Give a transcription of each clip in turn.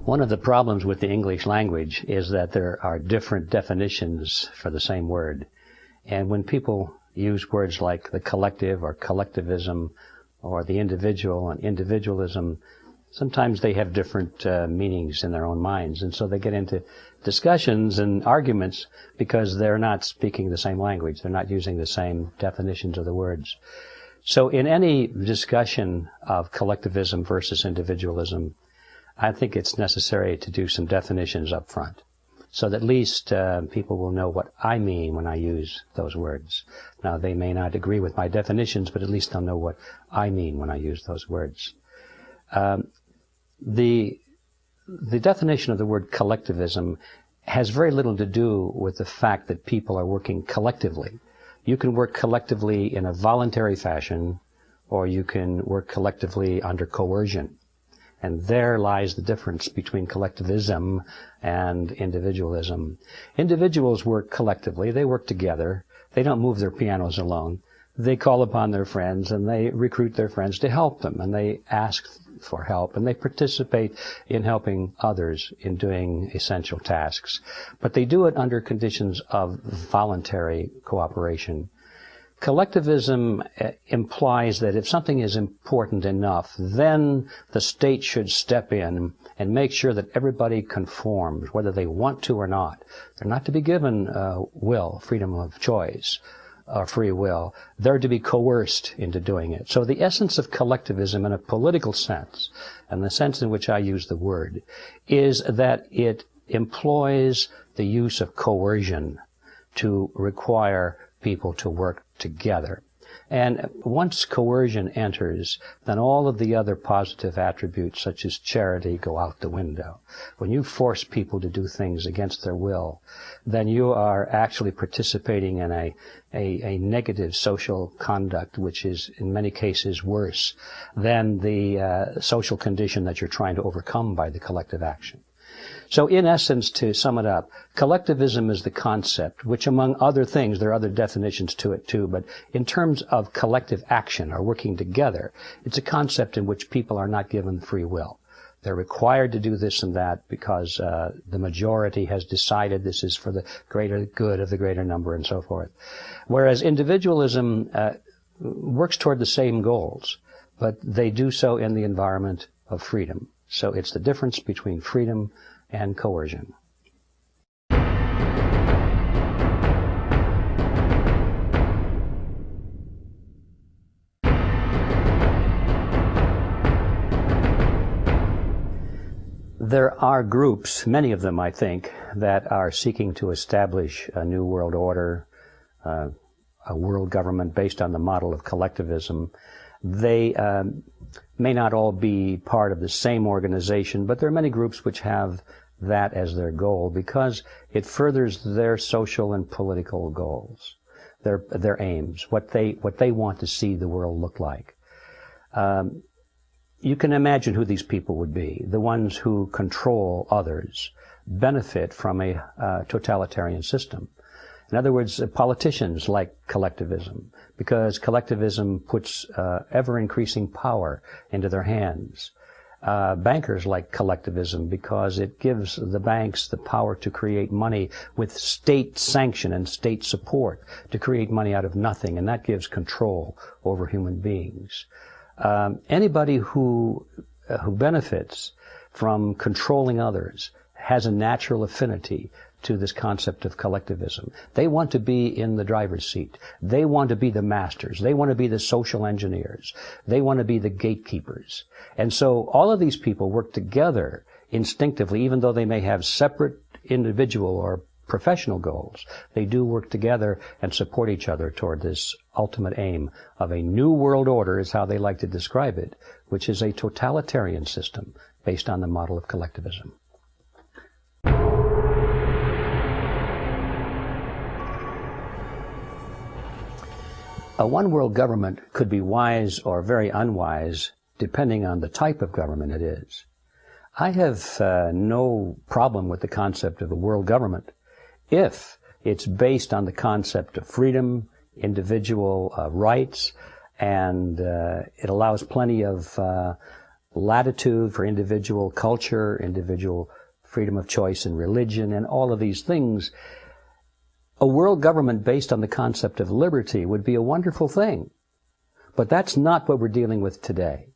One of the problems with the English language is that there are different definitions for the same word. And when people use words like the collective or collectivism or the individual and individualism, sometimes they have different meanings in their own minds. And so they get into discussions and arguments because they're not speaking the same language. They're not using the same definitions of the words. So in any discussion of collectivism versus individualism, I think it's necessary to do some definitions up front, so that at least people will know what I mean when I use those words. Now, they may not agree with my definitions, but at least they'll know what I mean when I use those words. The definition of the word collectivism has very little to do with the fact that people are working collectively. You can work collectively in a voluntary fashion, or you can work collectively under coercion. And there lies the difference between collectivism and individualism. Individuals work collectively. They work together. They don't move their pianos alone. They call upon their friends, and they recruit their friends to help them, and they ask for help, and they participate in helping others in doing essential tasks. But they do it under conditions of voluntary cooperation. Collectivism implies that if something is important enough, then the state should step in and make sure that everybody conforms, whether they want to or not. They're not to be given freedom of choice, or free will. They're to be coerced into doing it. So the essence of collectivism in a political sense, and the sense in which I use the word, is that it employs the use of coercion to require people to work together. And once coercion enters, then all of the other positive attributes, such as charity, go out the window. When you force people to do things against their will, then you are actually participating in a negative social conduct, which is in many cases worse than the social condition that you're trying to overcome by the collective action. So in essence, to sum it up, collectivism is the concept, which among other things, there are other definitions to it too, but in terms of collective action or working together, it's a concept in which people are not given free will. They're required to do this and that because the majority has decided this is for the greater good of the greater number and so forth. Whereas individualism works toward the same goals, but they do so in the environment of freedom. So it's the difference between freedom and coercion. There are groups, many of them I think, that are seeking to establish a new world order, a world government based on the model of collectivism. They may not all be part of the same organization, but there are many groups which have that as their goal because it furthers their social and political goals, their aims, what they want to see the world look like. You can imagine who these people would be. The ones who control others benefit from a totalitarian system. In other words, politicians like collectivism, because collectivism puts ever-increasing power into their hands. Bankers like collectivism because it gives the banks the power to create money with state sanction and state support, to create money out of nothing, and that gives control over human beings. Anybody who benefits from controlling others has a natural affinity to this concept of collectivism. They want to be in the driver's seat. They want to be the masters. They want to be the social engineers. They want to be the gatekeepers. And so all of these people work together instinctively, even though they may have separate individual or professional goals. They do work together and support each other toward this ultimate aim of a new world order, is how they like to describe it, which is a totalitarian system based on the model of collectivism. A one-world government could be wise or very unwise, depending on the type of government it is. I have no problem with the concept of a world government if it's based on the concept of freedom, individual rights, and it allows plenty of latitude for individual culture, individual freedom of choice in religion, and all of these things, a world government based on the concept of liberty would be a wonderful thing. But that's not what we're dealing with today.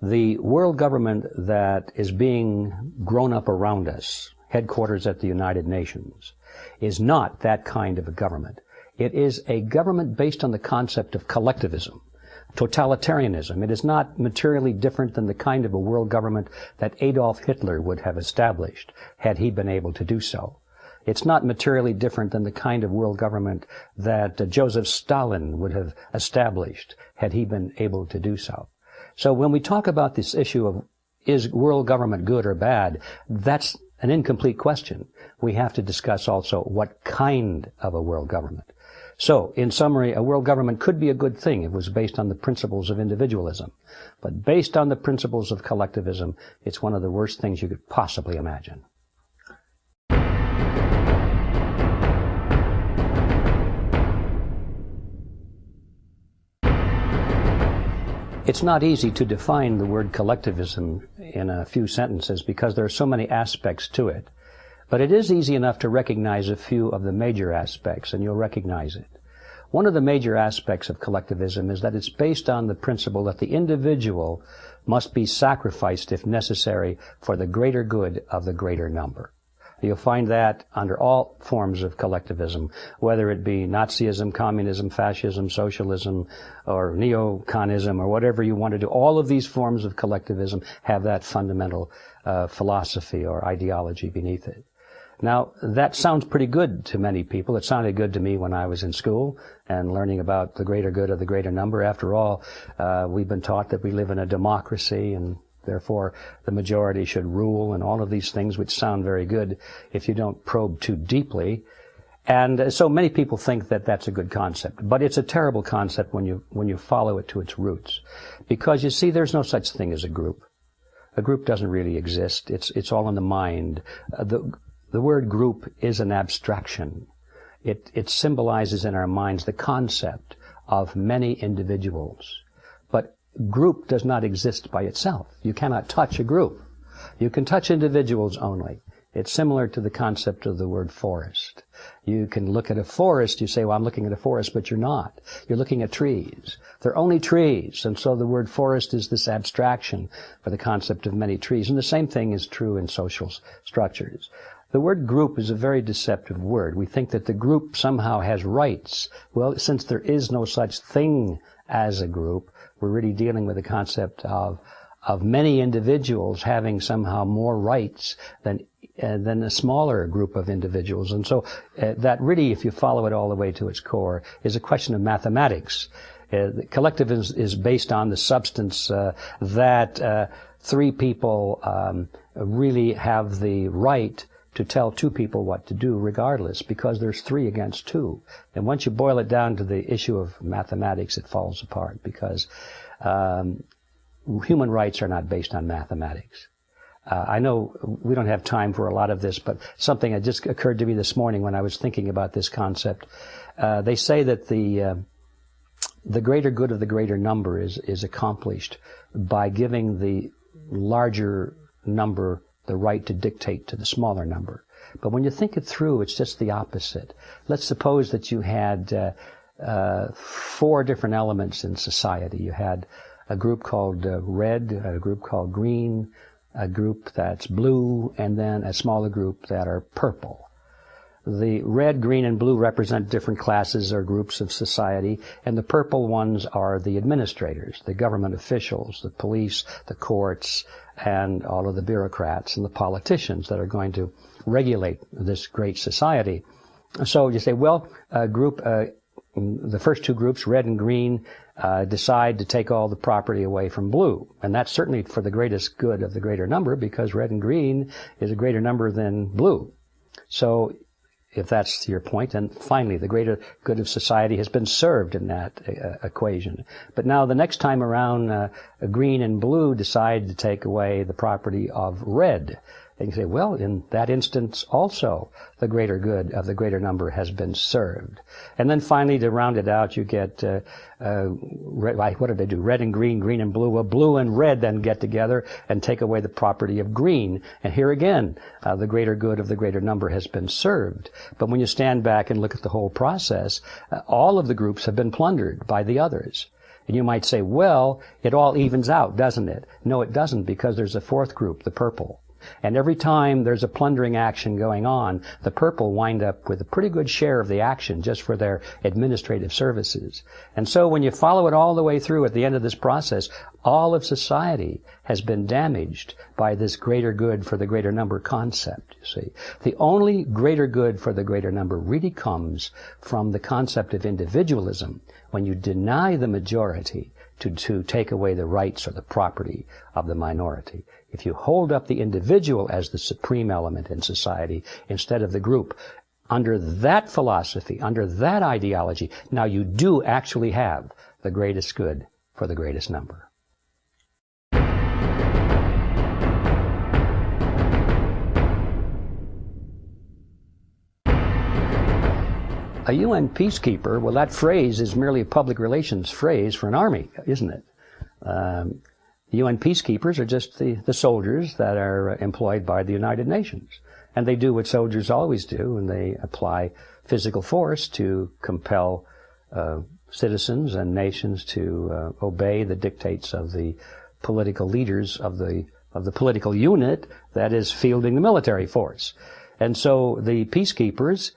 The world government that is being grown up around us, headquarters at the United Nations, is not that kind of a government. It is a government based on the concept of collectivism, totalitarianism. It is not materially different than the kind of a world government that Adolf Hitler would have established had he been able to do so. It's not materially different than the kind of world government that Joseph Stalin would have established had he been able to do so. So when we talk about this issue of is world government good or bad, that's an incomplete question. We have to discuss also what kind of a world government. So, in summary, a world government could be a good thing if it was based on the principles of individualism. But based on the principles of collectivism, it's one of the worst things you could possibly imagine. It's not easy to define the word collectivism in a few sentences because there are so many aspects to it. But it is easy enough to recognize a few of the major aspects, and you'll recognize it. One of the major aspects of collectivism is that it's based on the principle that the individual must be sacrificed, if necessary, for the greater good of the greater number. You'll find that under all forms of collectivism, whether it be Nazism, communism, fascism, socialism, or neoconism, or whatever you want to do. All of these forms of collectivism have that fundamental philosophy or ideology beneath it. Now, that sounds pretty good to many people. It sounded good to me when I was in school and learning about the greater good of the greater number. After all, we've been taught that we live in a democracy and therefore the majority should rule and all of these things which sound very good if you don't probe too deeply. And so many people think that that's a good concept. But it's a terrible concept when you follow it to its roots. Because you see, there's no such thing as a group. A group doesn't really exist. It's all in the mind. The word group is an abstraction. It symbolizes in our minds the concept of many individuals. But group does not exist by itself. You cannot touch a group. You can touch individuals only. It's similar to the concept of the word forest. You can look at a forest, you say, well, I'm looking at a forest, but you're not. You're looking at trees. They're only trees, and so the word forest is this abstraction for the concept of many trees. And the same thing is true in social structures. The word group is a very deceptive word. We think that the group somehow has rights. Well, since there is no such thing as a group, we're really dealing with the concept of many individuals having somehow more rights than a smaller group of individuals. And so that really, if you follow it all the way to its core, is a question of mathematics. Collectivism is based on the substance that three people really have the right to tell two people what to do regardless, because there's 3 against 2. And once you boil it down to the issue of mathematics, it falls apart, because human rights are not based on mathematics. I know we don't have time for a lot of this, but something that just occurred to me this morning when I was thinking about this concept. They say that the greater good of the greater number is accomplished by giving the larger number the right to dictate to the smaller number. But when you think it through, it's just the opposite. Let's suppose that you had 4 different elements in society. You had a group called red, a group called green, a group that's blue, and then a smaller group that are purple. The red, green, and blue represent different classes or groups of society, and the purple ones are the administrators, the government officials, the police, the courts, and all of the bureaucrats and the politicians that are going to regulate this great society. So you say, well, the first 2 groups, red and green, decide to take all the property away from blue. And that's certainly for the greatest good of the greater number, because red and green is a greater number than blue. So if that's your point, then finally the greater good of society has been served in that equation. But now the next time around, green and blue decide to take away the property of red. And you say, well, in that instance also, the greater good of the greater number has been served. And then finally, to round it out, you get, what do they do? Red and green, green and blue. Well, blue and red then get together and take away the property of green. And here again, the greater good of the greater number has been served. But when you stand back and look at the whole process, all of the groups have been plundered by the others. And you might say, well, it all evens out, doesn't it? No, it doesn't, because there's a fourth group, the purple. And every time there's a plundering action going on, the purple wind up with a pretty good share of the action just for their administrative services. And so when you follow it all the way through at the end of this process, all of society has been damaged by this greater good for the greater number concept, you see. The only greater good for the greater number really comes from the concept of individualism, when you deny the majority to take away the rights or the property of the minority. If you hold up the individual as the supreme element in society instead of the group, under that philosophy, under that ideology, now you do actually have the greatest good for the greatest number. A UN peacekeeper, well, that phrase is merely a public relations phrase for an army, isn't it? The UN peacekeepers are just the soldiers that are employed by the United Nations. And they do what soldiers always do, and they apply physical force to compel citizens and nations to obey the dictates of the political leaders of the political unit that is fielding the military force. And so the peacekeepers,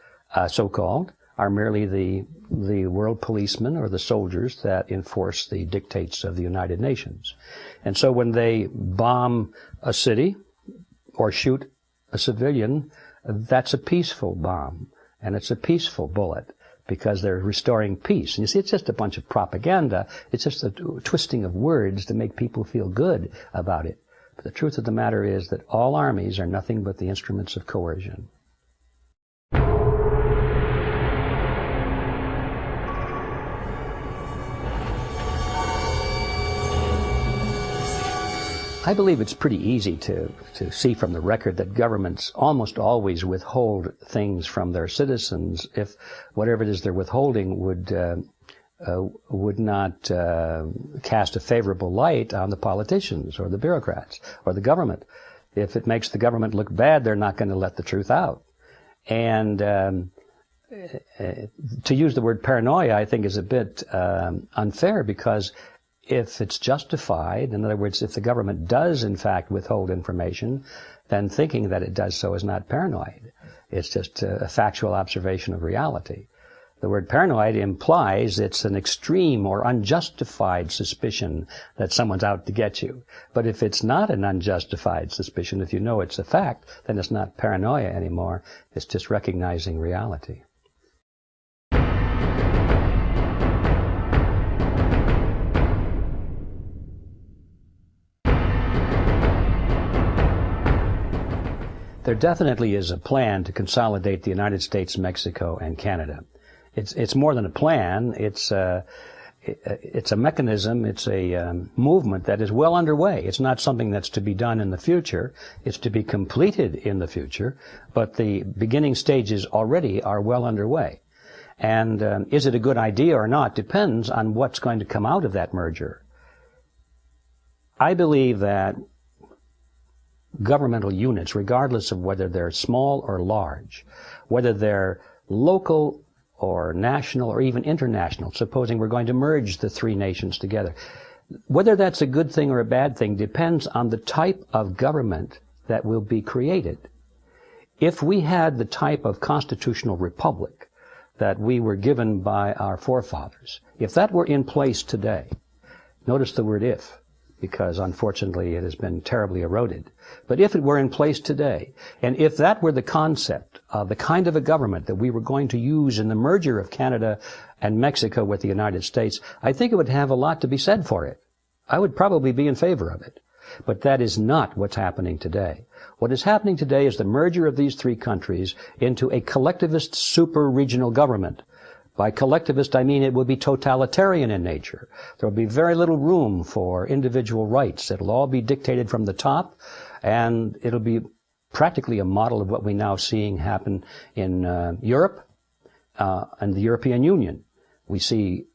so-called, are merely the world policemen or the soldiers that enforce the dictates of the United Nations. And so when they bomb a city or shoot a civilian, that's a peaceful bomb, and it's a peaceful bullet, because they're restoring peace. And you see, it's just a bunch of propaganda. It's just a twisting of words to make people feel good about it. But the truth of the matter is that all armies are nothing but the instruments of coercion. I believe it's pretty easy to see from the record that governments almost always withhold things from their citizens if whatever it is they're withholding would not cast a favorable light on the politicians or the bureaucrats or the government. If it makes the government look bad, they're not going to let the truth out. And to use the word paranoia, I think, is a bit unfair, because if it's justified, in other words, if the government does in fact withhold information, then thinking that it does so is not paranoid. It's just a factual observation of reality. The word paranoid implies it's an extreme or unjustified suspicion that someone's out to get you. But if it's not an unjustified suspicion, if you know it's a fact, then it's not paranoia anymore. It's just recognizing reality. There definitely is a plan to consolidate the United States, Mexico, and Canada. It's more than a plan. It's a mechanism. It's a movement that is well underway. It's not something that's to be done in the future. It's to be completed in the future. But the beginning stages already are well underway. And is it a good idea or not depends on what's going to come out of that merger. I believe that governmental units, regardless of whether they're small or large, whether they're local or national or even international, supposing we're going to merge the three nations together, whether that's a good thing or a bad thing depends on the type of government that will be created. If we had the type of constitutional republic that we were given by our forefathers, if that were in place today, notice the word if, because unfortunately it has been terribly eroded. But if it were in place today, and if that were the concept of the kind of a government that we were going to use in the merger of Canada and Mexico with the United States, I think it would have a lot to be said for it. I would probably be in favor of it. But that is not what's happening today. What is happening today is the merger of these three countries into a collectivist super-regional government. By collectivist, I mean it will be totalitarian in nature. There will be very little room for individual rights. It'll all be dictated from the top, and it'll be practically a model of what we now seeing happen in Europe and the European Union. We see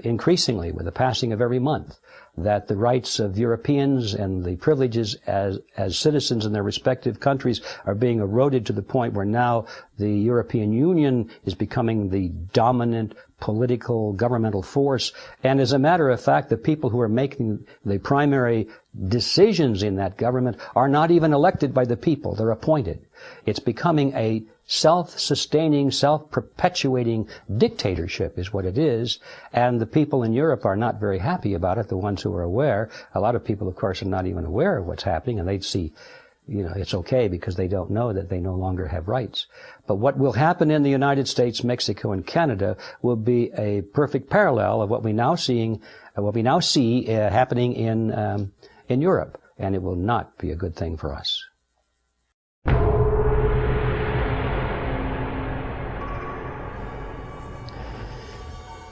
increasingly, with the passing of every month, that the rights of Europeans and the privileges as citizens in their respective countries are being eroded to the point where now the European Union is becoming the dominant political governmental force. And as a matter of fact, the people who are making the primary decisions in that government are not even elected by the people. They're appointed. It's becoming a self-sustaining, self-perpetuating dictatorship is what it is, and the people in Europe are not very happy about it, the ones who are aware. A lot of people, of course, are not even aware of what's happening, and they'd see, it's okay because they don't know that they no longer have rights. But what will happen in the United States, Mexico, and Canada will be a perfect parallel of what we now see happening in Europe, and it will not be a good thing for us.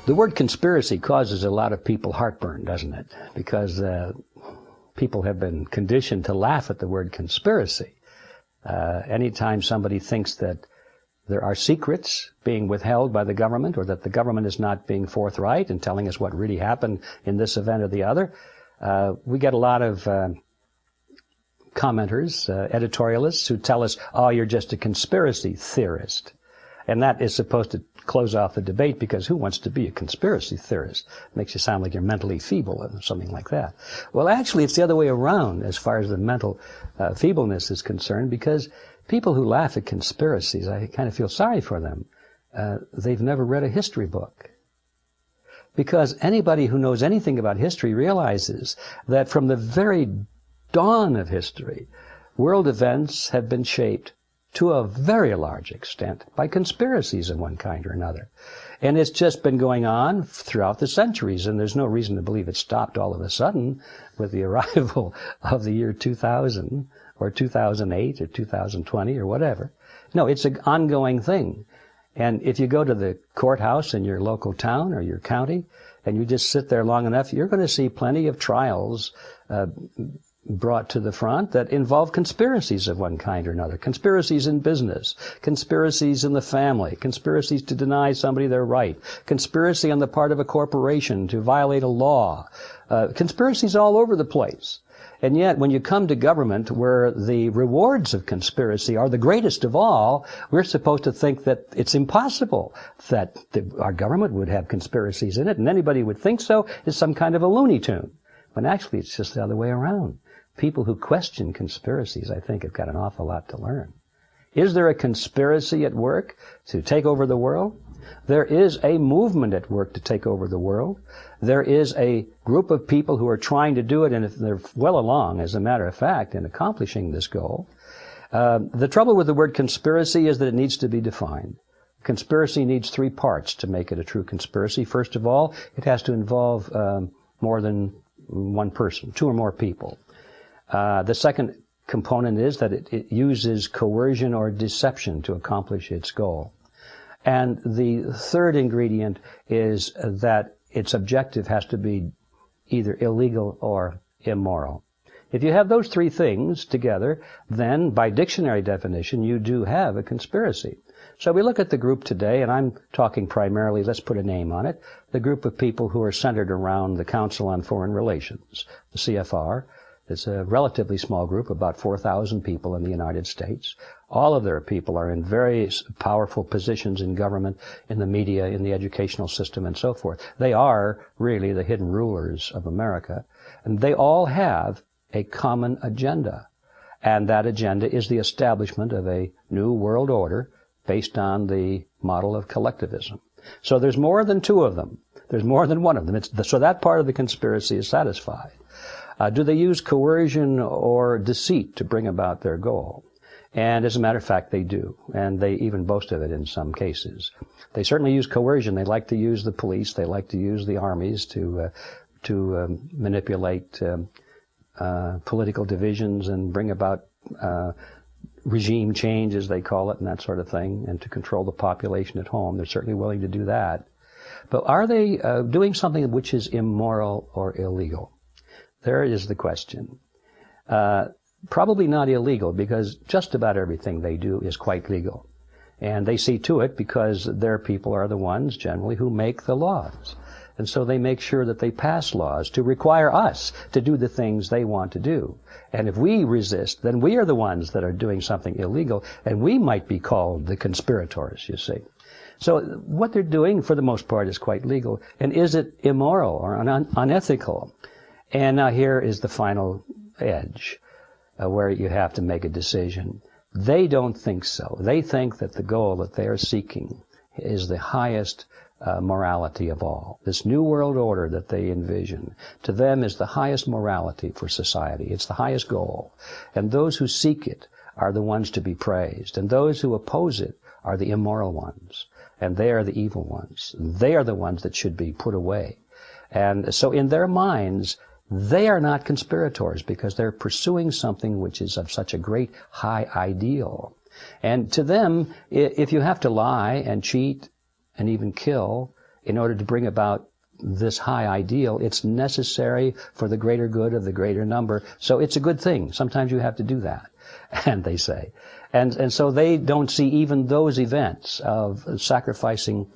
The word conspiracy causes a lot of people heartburn, doesn't it? Because people have been conditioned to laugh at the word conspiracy. Anytime somebody thinks that there are secrets being withheld by the government, or that the government is not being forthright in telling us what really happened in this event or the other, we get a lot of commenters, editorialists, who tell us, oh, you're just a conspiracy theorist. And that is supposed to close off the debate, because who wants to be a conspiracy theorist? It makes you sound like you're mentally feeble or something like that. Well, actually, it's the other way around as far as the mental feebleness is concerned, because people who laugh at conspiracies, I kind of feel sorry for them. They've never read a history book. Because anybody who knows anything about history realizes that from the very dawn of history, world events have been shaped to a very large extent by conspiracies of one kind or another. And it's just been going on throughout the centuries, and there's no reason to believe it stopped all of a sudden with the arrival of the year 2000 or 2008 or 2020 or whatever. No, it's an ongoing thing. And if you go to the courthouse in your local town or your county, and you just sit there long enough, you're going to see plenty of trials brought to the front that involve conspiracies of one kind or another. Conspiracies in business, conspiracies in the family, conspiracies to deny somebody their right, conspiracy on the part of a corporation to violate a law, conspiracies all over the place. And yet, when you come to government, where the rewards of conspiracy are the greatest of all, we're supposed to think that it's impossible that our government would have conspiracies in it, and anybody would think so is some kind of a Looney Tune. When actually it's just the other way around. People who question conspiracies, I think, have got an awful lot to learn. Is there a conspiracy at work to take over the world? There is a movement at work to take over the world. There is a group of people who are trying to do it, and they're well along, as a matter of fact, in accomplishing this goal. The trouble with the word conspiracy is that it needs to be defined. Conspiracy needs three parts to make it a true conspiracy. First of all, it has to involve more than one person, two or more people. The second component is that it uses coercion or deception to accomplish its goal. And the third ingredient is that its objective has to be either illegal or immoral. If you have those three things together, then by dictionary definition, you do have a conspiracy. So we look at the group today, and I'm talking primarily, let's put a name on it, the group of people who are centered around the Council on Foreign Relations, the CFR. It's a relatively small group, about 4,000 people in the United States. All of their people are in very powerful positions in government, in the media, in the educational system, and so forth. They are really the hidden rulers of America, and they all have a common agenda. And that agenda is the establishment of a new world order based on the model of collectivism. So there's more than two of them. There's more than one of them. So that part of the conspiracy is satisfied. Do they use coercion or deceit to bring about their goal? And as a matter of fact, they do. And they even boast of it in some cases. They certainly use coercion. They like to use the police. They like to use the armies to manipulate political divisions and bring about regime change, as they call it, and that sort of thing, and to control the population at home. They're certainly willing to do that. But are they doing something which is immoral or illegal? There is the question. Probably not illegal, because just about everything they do is quite legal. And they see to it because their people are the ones, generally, who make the laws. And so they make sure that they pass laws to require us to do the things they want to do. And if we resist, then we are the ones that are doing something illegal, and we might be called the conspirators, you see. So what they're doing, for the most part, is quite legal. And is it immoral or unethical? And now here is the final edge, where you have to make a decision. They don't think so. They think that the goal that they are seeking is the highest morality of all. This new world order that they envision, to them, is the highest morality for society. It's the highest goal. And those who seek it are the ones to be praised. And those who oppose it are the immoral ones. And they are the evil ones. They are the ones that should be put away. And so in their minds, they are not conspirators, because they're pursuing something which is of such a great high ideal. And to them, if you have to lie and cheat and even kill in order to bring about this high ideal, it's necessary for the greater good of the greater number. So it's a good thing. Sometimes you have to do that, and they say. And so they don't see even those events of sacrificing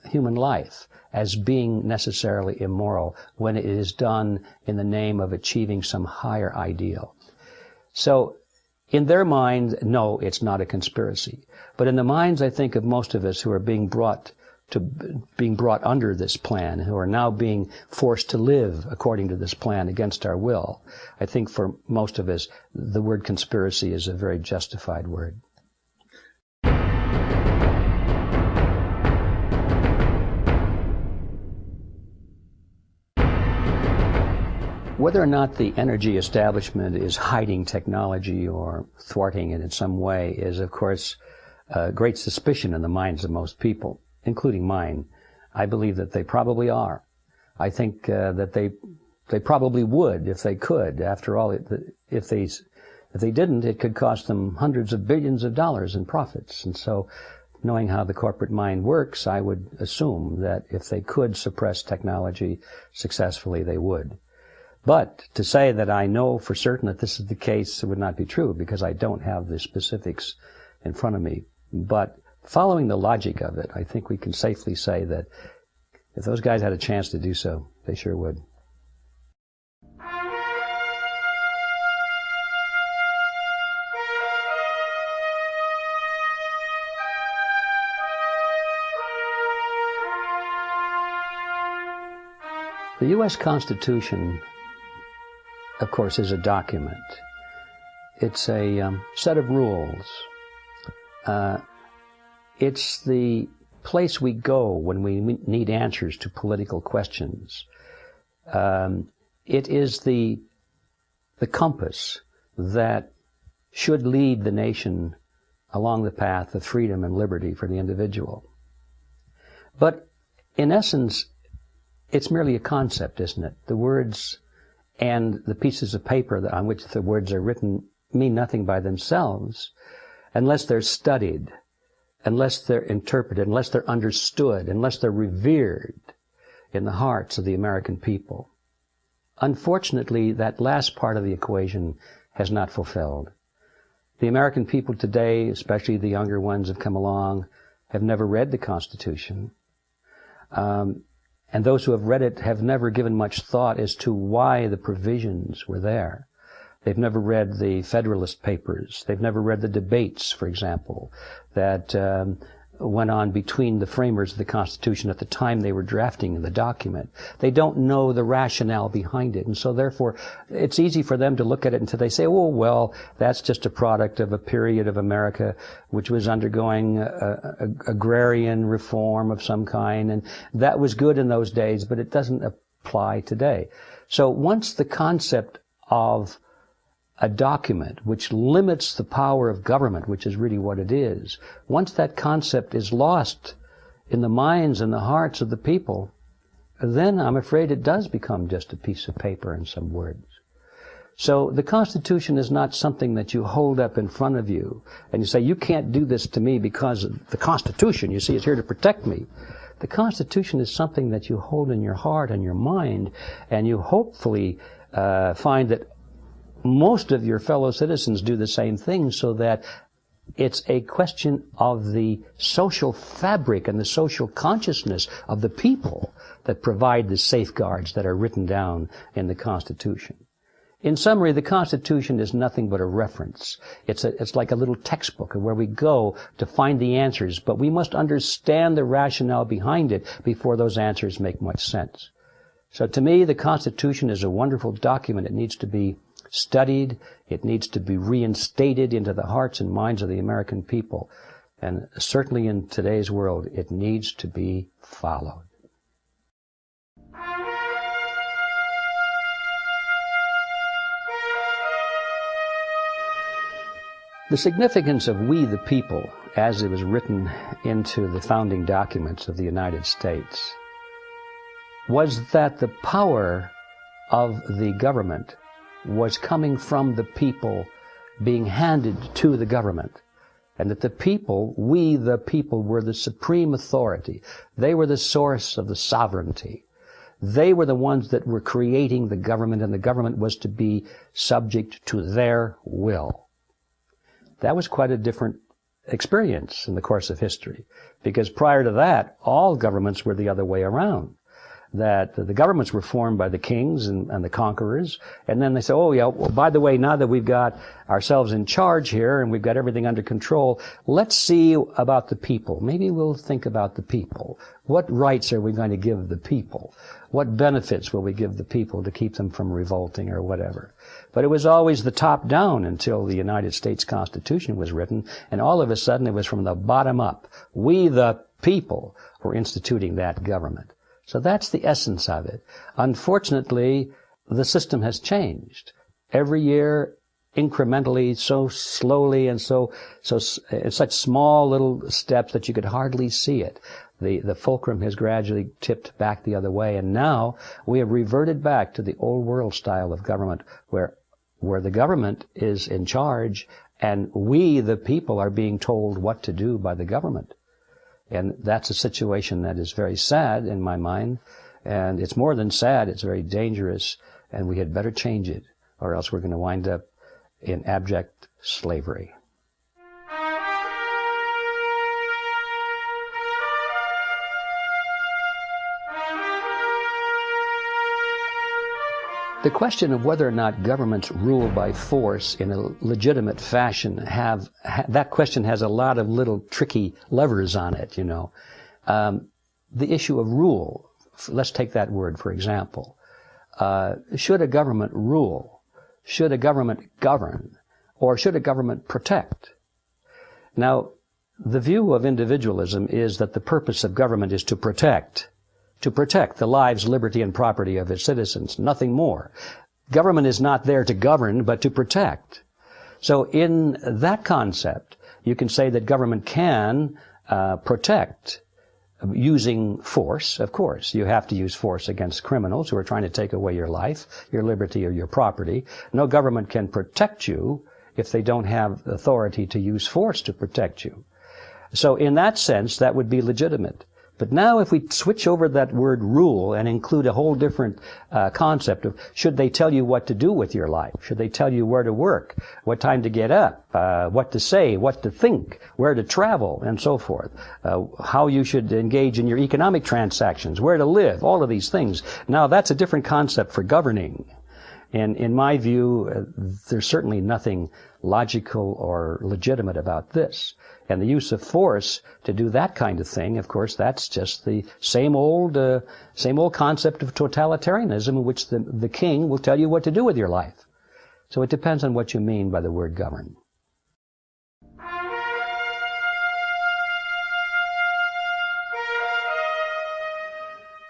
human life as being necessarily immoral when it is done in the name of achieving some higher ideal. So in their mind, no, it's not a conspiracy. But in the minds, I think, of most of us who are being brought under this plan, who are now being forced to live according to this plan against our will, I think for most of us, the word conspiracy is a very justified word. Whether or not the energy establishment is hiding technology or thwarting it in some way is, of course, a great suspicion in the minds of most people, including mine. I believe that they probably are. I think that they probably would if they could. After all, if they didn't, it could cost them hundreds of billions of dollars in profits. And so, knowing how the corporate mind works, I would assume that if they could suppress technology successfully, they would. But to say that I know for certain that this is the case would not be true, because I don't have the specifics in front of me. But following the logic of it, I think we can safely say that if those guys had a chance to do so, they sure would. The U.S. Constitution, of course, is a document. It's a set of rules. It's the place we go when we need answers to political questions. It is the compass that should lead the nation along the path of freedom and liberty for the individual. But in essence, it's merely a concept, isn't it? The words and the pieces of paper on which the words are written mean nothing by themselves unless they're studied, unless they're interpreted, unless they're understood, unless they're revered in the hearts of the American people. Unfortunately, that last part of the equation has not fulfilled. The American people today, especially the younger ones have come along, have never read the Constitution. And those who have read it have never given much thought as to why the provisions were there. They've never read the Federalist Papers. They've never read the debates, for example, that went on between the framers of the Constitution at the time they were drafting the document. They don't know the rationale behind it, and so therefore it's easy for them to look at it until they say, oh, well, that's just a product of a period of America which was undergoing agrarian reform of some kind, and that was good in those days, but it doesn't apply today. So once the concept of a document which limits the power of government, which is really what it is, once that concept is lost in the minds and the hearts of the people, then I'm afraid it does become just a piece of paper and some words. So the Constitution is not something that you hold up in front of you and you say, you can't do this to me because the Constitution, you see, is here to protect me. The Constitution is something that you hold in your heart and your mind, and you hopefully find that most of your fellow citizens do the same thing, so that it's a question of the social fabric and the social consciousness of the people that provide the safeguards that are written down in the Constitution. In summary, the Constitution is nothing but a reference. It's like a little textbook where we go to find the answers, but we must understand the rationale behind it before those answers make much sense. So to me, the Constitution is a wonderful document. It needs to be studied. It needs to be reinstated into the hearts and minds of the American people. And certainly in today's world, it needs to be followed. The significance of "we the people," as it was written into the founding documents of the United States, was that the power of the government was coming from the people being handed to the government, and that the people, we the people, were the supreme authority. They were the source of the sovereignty. They were the ones that were creating the government, and the government was to be subject to their will. That was quite a different experience in the course of history, because prior to that, all governments were the other way around. That the governments were formed by the kings and the conquerors, and then they say, oh yeah, well, by the way, now that we've got ourselves in charge here and we've got everything under control, let's see about the people. Maybe we'll think about the people. What rights are we going to give the people? What benefits will we give the people to keep them from revolting or whatever? But it was always the top down until the United States Constitution was written, and all of a sudden it was from the bottom up. We the people were instituting that government. So that's the essence of it. Unfortunately, the system has changed. Every year, incrementally, so slowly, and so in such small little steps that you could hardly see it. The fulcrum has gradually tipped back the other way, and now we have reverted back to the old world style of government, where the government is in charge, and we, the people, are being told what to do by the government. And that's a situation that is very sad in my mind, and it's more than sad, it's very dangerous, and we had better change it, or else we're going to wind up in abject slavery. The question of whether or not governments rule by force in a legitimate fashion that question has a lot of little tricky levers on it, you know. The issue of rule, let's take that word for example. Should a government rule? Should a government govern? Or should a government protect? Now, the view of individualism is that the purpose of government is to protect the lives, liberty, and property of its citizens, nothing more. Government is not there to govern, but to protect. So in that concept, you can say that government can protect using force. Of course, you have to use force against criminals who are trying to take away your life, your liberty, or your property. No government can protect you if they don't have authority to use force to protect you. So in that sense, that would be legitimate. But now if we switch over that word rule and include a whole different concept of, should they tell you what to do with your life? Should they tell you where to work, what time to get up, what to say, what to think, where to travel, and so forth, how you should engage in your economic transactions, where to live, all of these things. Now that's a different concept for governing. And in my view, there's certainly nothing logical or legitimate about this. And the use of force to do that kind of thing, of course, that's just the same old concept of totalitarianism, in which the king will tell you what to do with your life. So it depends on what you mean by the word govern.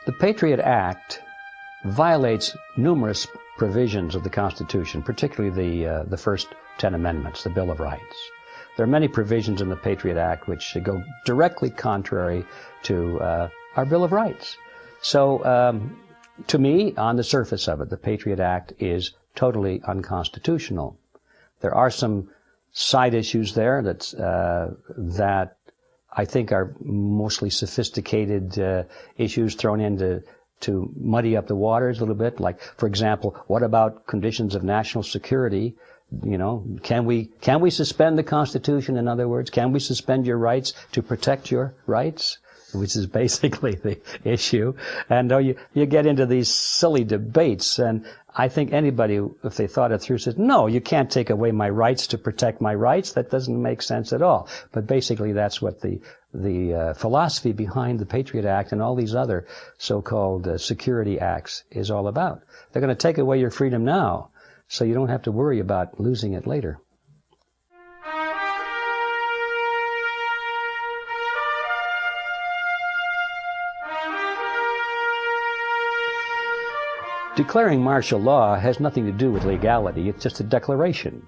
The Patriot Act violates numerous provisions of the Constitution, particularly the first 10 amendments, the Bill of Rights. There are many provisions in the Patriot Act which go directly contrary to our Bill of Rights. So, to me, on the surface of it, the Patriot Act is totally unconstitutional. There are some side issues there that I think are mostly sophisticated issues thrown in to muddy up the waters a little bit. Like, for example, what about conditions of national security? You know, can we suspend the Constitution? In other words, can we suspend your rights to protect your rights? Which is basically the issue. And you get into these silly debates, and I think anybody, if they thought it through, says, no, you can't take away my rights to protect my rights. That doesn't make sense at all. But basically that's what the philosophy behind the Patriot Act and all these other so-called security acts is all about. They're going to take away your freedom now, so you don't have to worry about losing it later. Declaring martial law has nothing to do with legality. It's just a declaration.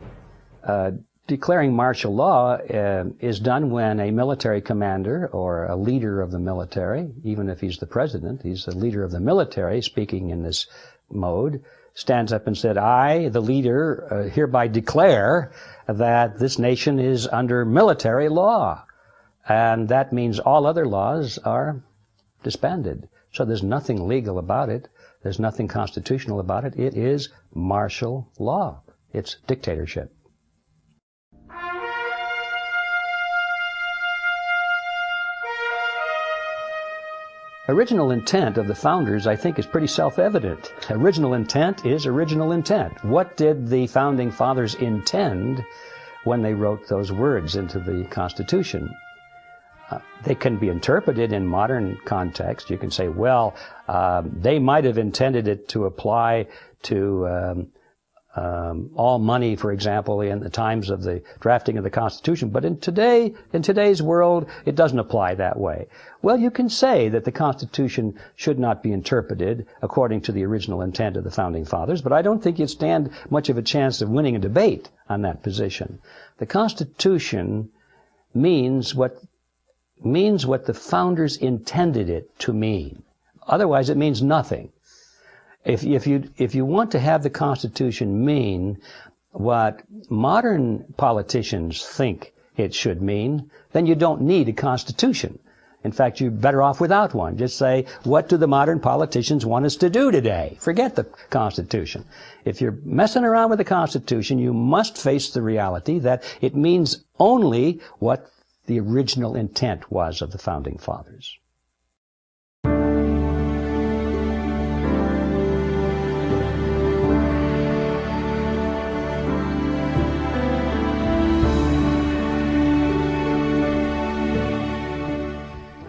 Declaring martial law is done when a military commander or a leader of the military, even if he's the president, he's the leader of the military, speaking in this mode, stands up and said, I, the leader, hereby declare that this nation is under military law. And that means all other laws are disbanded. So there's nothing legal about it. There's nothing constitutional about it. It is martial law. It's dictatorship. Original intent of the founders, I think, is pretty self-evident. Original intent is original intent. What did the founding fathers intend when they wrote those words into the Constitution? They can be interpreted in modern context. You can say, well, they might have intended it to apply to all money, for example, in the times of the drafting of the Constitution. But in today's world, it doesn't apply that way. Well, you can say that the Constitution should not be interpreted according to the original intent of the Founding Fathers, but I don't think you'd stand much of a chance of winning a debate on that position. The Constitution means what the founders intended it to mean. Otherwise, it means nothing. If you want to have the Constitution mean what modern politicians think it should mean, then you don't need a Constitution. In fact, you're better off without one. Just say, what do the modern politicians want us to do today? Forget the Constitution. If you're messing around with the Constitution, you must face the reality that it means only what the original intent was of the Founding Fathers.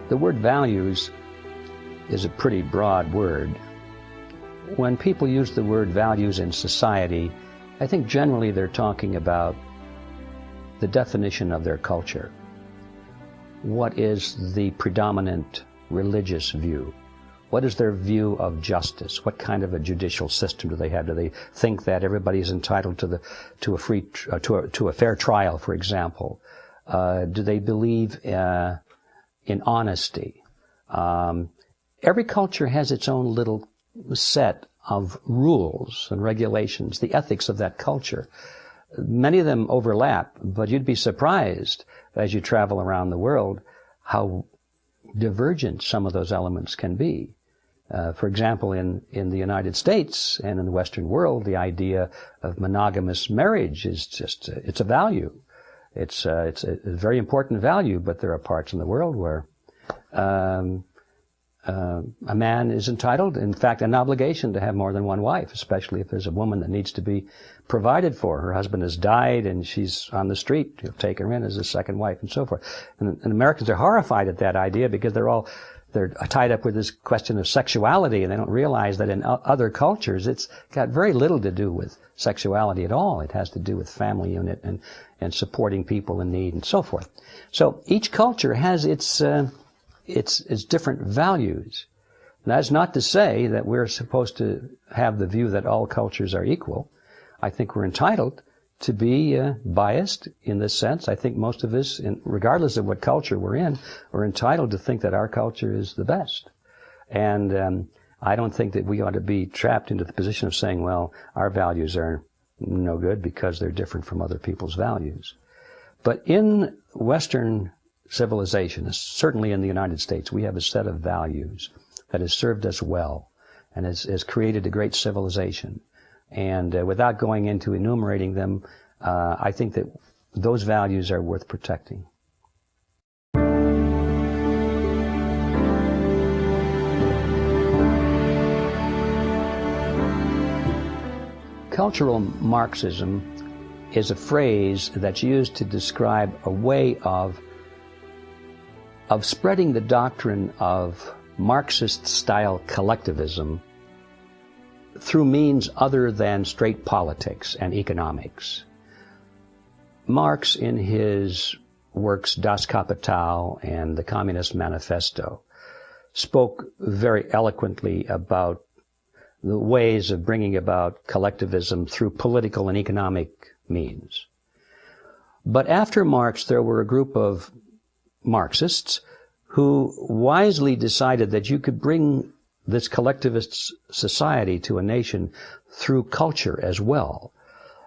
The word values is a pretty broad word. When people use the word values in society, I think generally they're talking about the definition of their culture. What is the predominant religious view? What is their view of justice? What kind of a judicial system do they have? Do they think that everybody is entitled to a fair trial, for example? Do they believe in honesty? Every culture has its own little set of rules and regulations, the ethics of that culture. Many of them overlap, but you'd be surprised as you travel around the world how divergent some of those elements can be. For example, in the United States and in the Western world, the idea of monogamous marriage is just, it's a value. It's a very important value, but there are parts in the world where a man is entitled, in fact, an obligation to have more than one wife, especially if there's a woman that needs to be provided for. Her husband has died and she's on the street. You'll take her in as a second wife and so forth. And Americans are horrified at that idea because they're tied up with this question of sexuality, and they don't realize that in other cultures it's got very little to do with sexuality at all. It has to do with family unit and supporting people in need and so forth. So each culture has its different values. That's not to say that we're supposed to have the view that all cultures are equal. I think we're entitled to be biased in this sense. I think most of us, regardless of what culture we're in, are entitled to think that our culture is the best. And I don't think that we ought to be trapped into the position of saying, well, our values are no good because they're different from other people's values. But in Western civilization, certainly in the United States, we have a set of values that has served us well. and has created a great civilization. And without going into enumerating them, I think that those values are worth protecting. Cultural Marxism is a phrase that's used to describe a way of spreading the doctrine of Marxist-style collectivism through means other than straight politics and economics. Marx, in his works Das Kapital and the Communist Manifesto, spoke very eloquently about the ways of bringing about collectivism through political and economic means. But after Marx, there were a group of Marxists who wisely decided that you could bring this collectivist society to a nation through culture as well,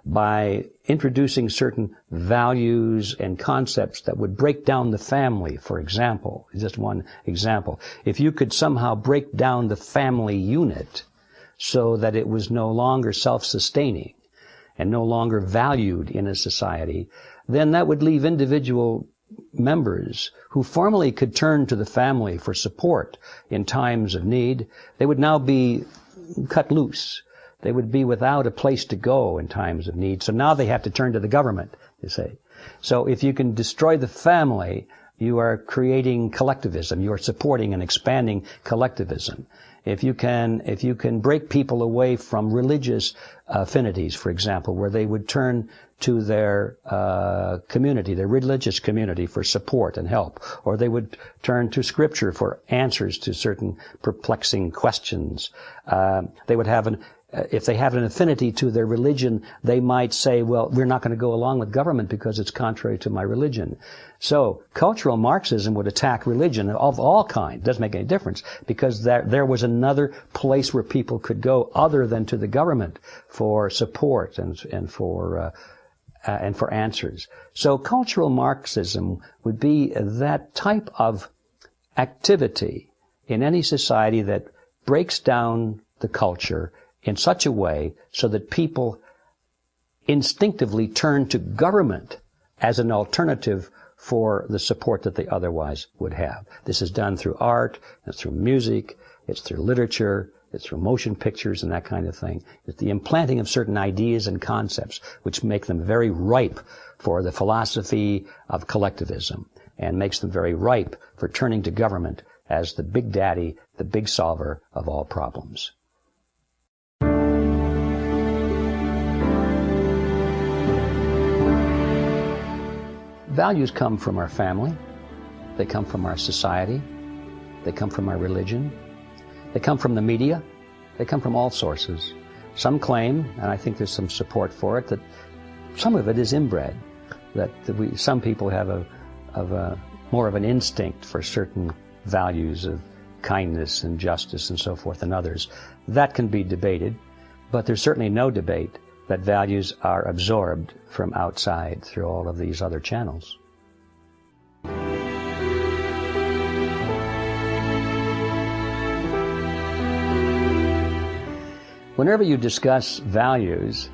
by introducing certain values and concepts that would break down the family, for example. Just one example. If you could somehow break down the family unit so that it was no longer self-sustaining and no longer valued in a society, then that would leave individual members who formerly could turn to the family for support in times of need. They would now be cut loose. They would be without a place to go in times of need. So now they have to turn to the government, you say. So if you can destroy the family, you are creating collectivism. You are supporting and expanding collectivism. If you can break people away from religious affinities, for example, where they would turn to their community, their religious community, for support and help, or they would turn to Scripture for answers to certain perplexing questions. They would have if they have an affinity to their religion, they might say, well, we're not going to go along with government because it's contrary to my religion. So cultural Marxism would attack religion of all kinds. Doesn't make any difference, because there was another place where people could go other than to the government for support and for answers. So cultural Marxism would be that type of activity in any society that breaks down the culture in such a way so that people instinctively turn to government as an alternative for the support that they otherwise would have. This is done through art, it's through music, it's through literature, it's through motion pictures and that kind of thing. It's the implanting of certain ideas and concepts which make them very ripe for the philosophy of collectivism and makes them very ripe for turning to government as the big daddy, the big solver of all problems. Values come from our family, they come from our society, they come from our religion, they come from the media, they come from all sources. Some claim, and I think there's some support for it, that some of it is inbred, that some people have more of an instinct for certain values of kindness and justice and so forth than others. That can be debated, but there's certainly no debate that values are absorbed from outside through all of these other channels. Whenever you discuss values,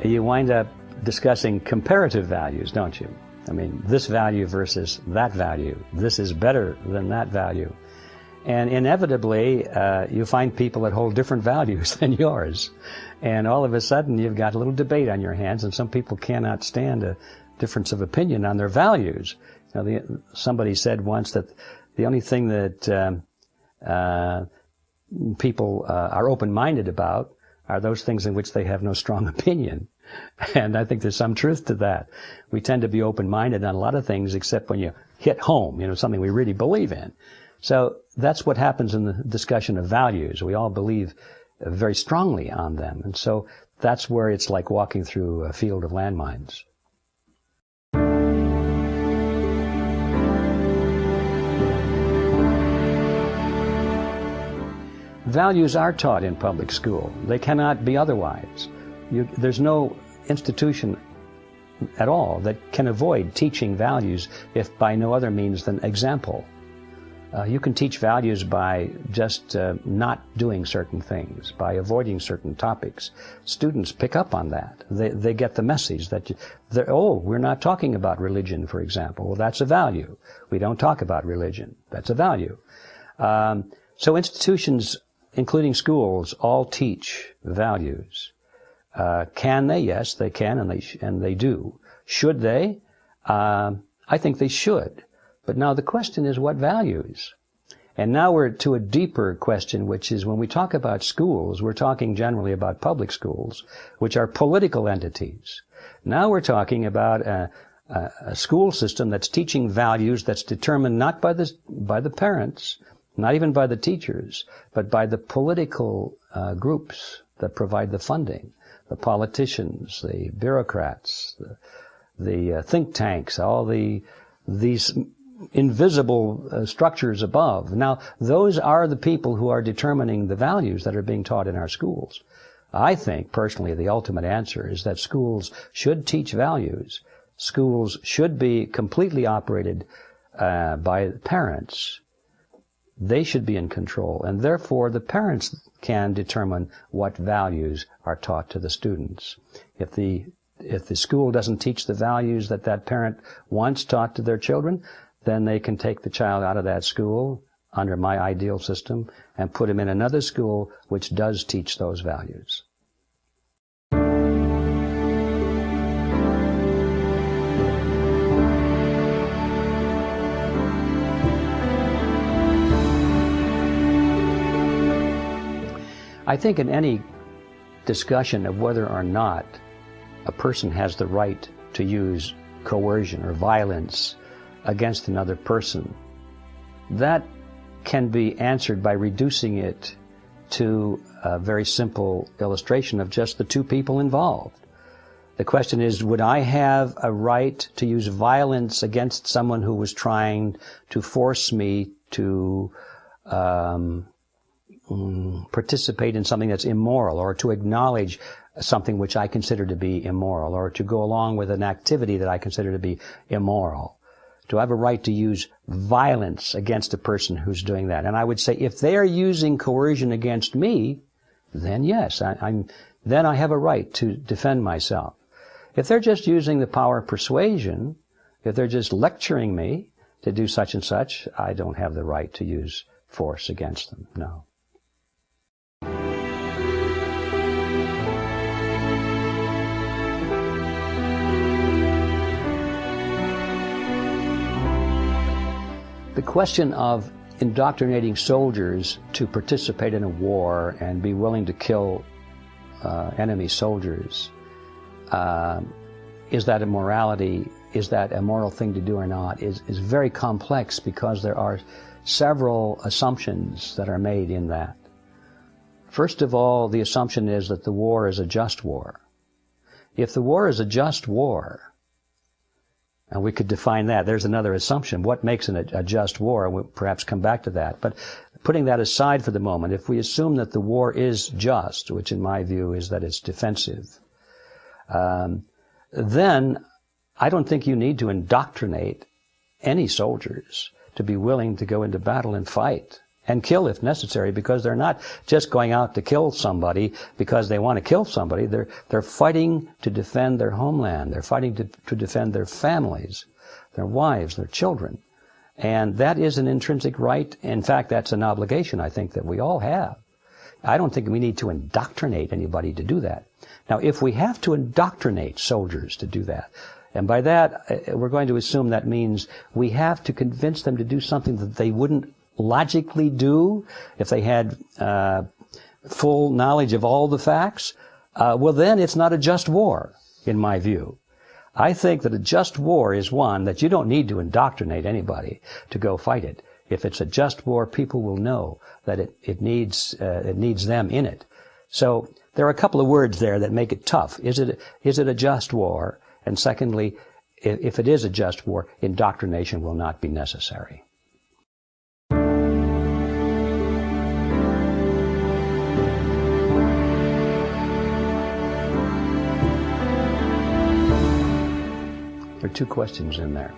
you wind up discussing comparative values, don't you? I mean, this value versus that value. This is better than that value. And inevitably, you find people that hold different values than yours. And all of a sudden, you've got a little debate on your hands, and some people cannot stand a difference of opinion on their values. Now, somebody said once that the only thing that people are open-minded about are those things in which they have no strong opinion. And I think there's some truth to that. We tend to be open-minded on a lot of things except when you hit home, something we really believe in. So that's what happens in the discussion of values. We all believe very strongly on them. And so that's where it's like walking through a field of landmines. Values are taught in public school. They cannot be otherwise. There's no institution at all that can avoid teaching values if by no other means than example. You can teach values by just not doing certain things, by avoiding certain topics. Students pick up on that. They get the message that, we're not talking about religion, for example. Well, that's a value. We don't talk about religion. That's a value. So institutions, including schools, all teach values. Can they? Yes, they can, and they do. Should they? I think they should. But now the question is, what values? And now we're to a deeper question, which is when we talk about schools, we're talking generally about public schools, which are political entities. Now we're talking about a school system that's teaching values that's determined not by the parents, not even by the teachers, but by the political groups that provide the funding, the politicians, the bureaucrats, the think tanks, all these invisible structures above. Now, those are the people who are determining the values that are being taught in our schools. I think, personally, the ultimate answer is that schools should teach values. Schools should be completely operated by parents. They should be in control, and therefore the parents can determine what values are taught to the students. If the school doesn't teach the values that parent wants taught to their children, then they can take the child out of that school under my ideal system and put him in another school which does teach those values. I think in any discussion of whether or not a person has the right to use coercion or violence against another person, that can be answered by reducing it to a very simple illustration of just the two people involved. The question is, would I have a right to use violence against someone who was trying to force me to participate in something that's immoral, or to acknowledge something which I consider to be immoral, or to go along with an activity that I consider to be immoral? Do I have a right to use violence against a person who's doing that? And I would say, if they are using coercion against me, then yes, then I have a right to defend myself. If they're just using the power of persuasion, if they're just lecturing me to do such and such, I don't have the right to use force against them, no. The question of indoctrinating soldiers to participate in a war and be willing to kill enemy soldiers, is that immorality? Is that a moral thing to do or not? Is very complex, because there are several assumptions that are made in that. First of all, the assumption is that the war is a just war. If the war is a just war, and we could define that. There's another assumption. What makes a just war? And we'll perhaps come back to that. But putting that aside for the moment, if we assume that the war is just, which in my view is that it's defensive, then I don't think you need to indoctrinate any soldiers to be willing to go into battle and fight and kill if necessary, because they're not just going out to kill somebody because they want to kill somebody. They're fighting to defend their homeland. They're fighting to defend their families, their wives, their children. And that is an intrinsic right. In fact, that's an obligation, I think, that we all have. I don't think we need to indoctrinate anybody to do that. Now, if we have to indoctrinate soldiers to do that, and by that, we're going to assume that means we have to convince them to do something that they wouldn't logically do if they had full knowledge of all the facts, well, then it's not a just war, in my view. I think that a just war is one that you don't need to indoctrinate anybody to go fight it. If it's a just war, people will know that it needs them in it. So there are a couple of words there that make it tough. Is it a just war? And secondly, if it is a just war, indoctrination will not be necessary. There are two questions in there.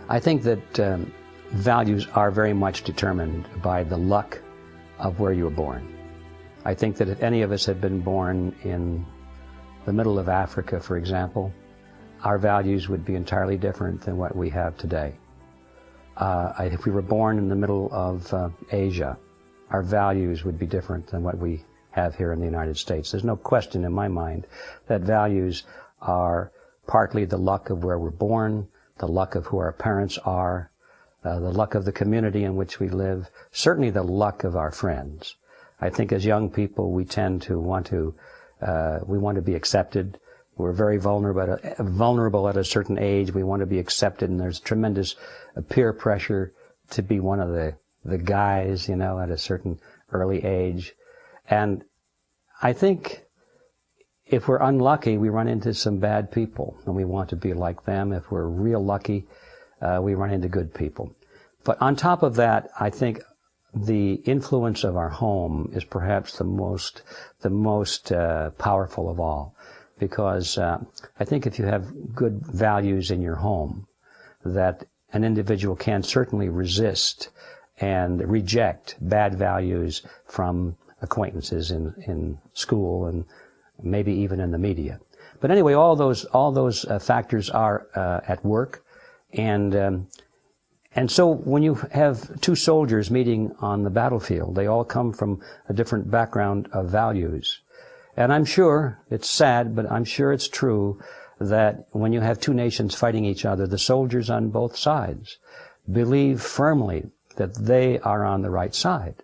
I think that values are very much determined by the luck of where you were born. I think that if any of us had been born in the middle of Africa, for example, our values would be entirely different than what we have today. If we were born in the middle of Asia, our values would be different than what we have here in the United States. There's no question in my mind that values are partly the luck of where we're born, the luck of who our parents are, the luck of the community in which we live, certainly the luck of our friends. I think as young people we tend to want to be accepted. We're very vulnerable at a certain age. We want to be accepted, and there's tremendous peer pressure to be one of the guys, you know, at a certain early age. And I think if we're unlucky, we run into some bad people, and we want to be like them. If we're real lucky, we run into good people. But on top of that, I think the influence of our home is perhaps the most powerful of all. Because I think if you have good values in your home, that an individual can certainly resist and reject bad values from acquaintances in school and maybe even in the media. But anyway, all those factors are at work, and so when you have two soldiers meeting on the battlefield, they all come from a different background of values. And I'm sure, it's sad, but I'm sure it's true that when you have two nations fighting each other, the soldiers on both sides believe firmly that they are on the right side.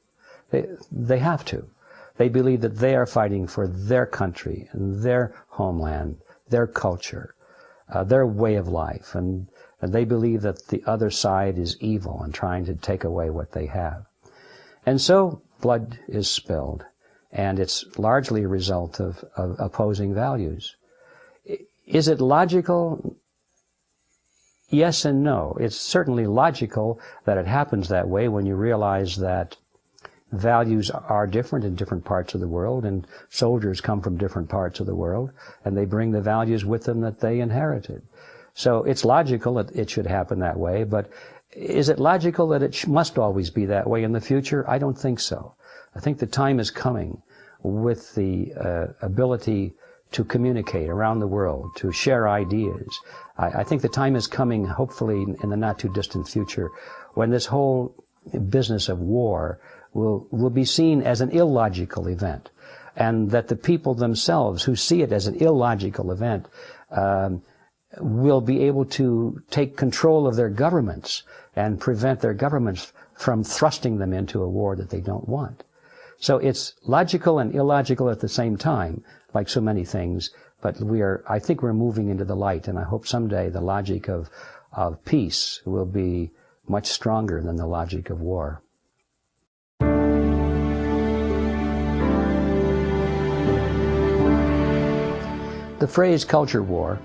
They have to. They believe that they are fighting for their country and their homeland, their culture, their way of life, and they believe that the other side is evil and trying to take away what they have. And so blood is spilled. And it's largely a result of opposing values. Is it logical? Yes and no. It's certainly logical that it happens that way when you realize that values are different in different parts of the world, and soldiers come from different parts of the world, and they bring the values with them that they inherited. So it's logical that it should happen that way, but is it logical that it must always be that way in the future? I don't think so. I think the time is coming with the ability to communicate around the world, to share ideas. I think the time is coming, hopefully in the not-too-distant future, when this whole business of war will be seen as an illogical event, and that the people themselves who see it as an illogical event will be able to take control of their governments and prevent their governments from thrusting them into a war that they don't want. So it's logical and illogical at the same time, like so many things, but I think we're moving into the light, and I hope someday the logic of peace will be much stronger than the logic of war. The phrase culture war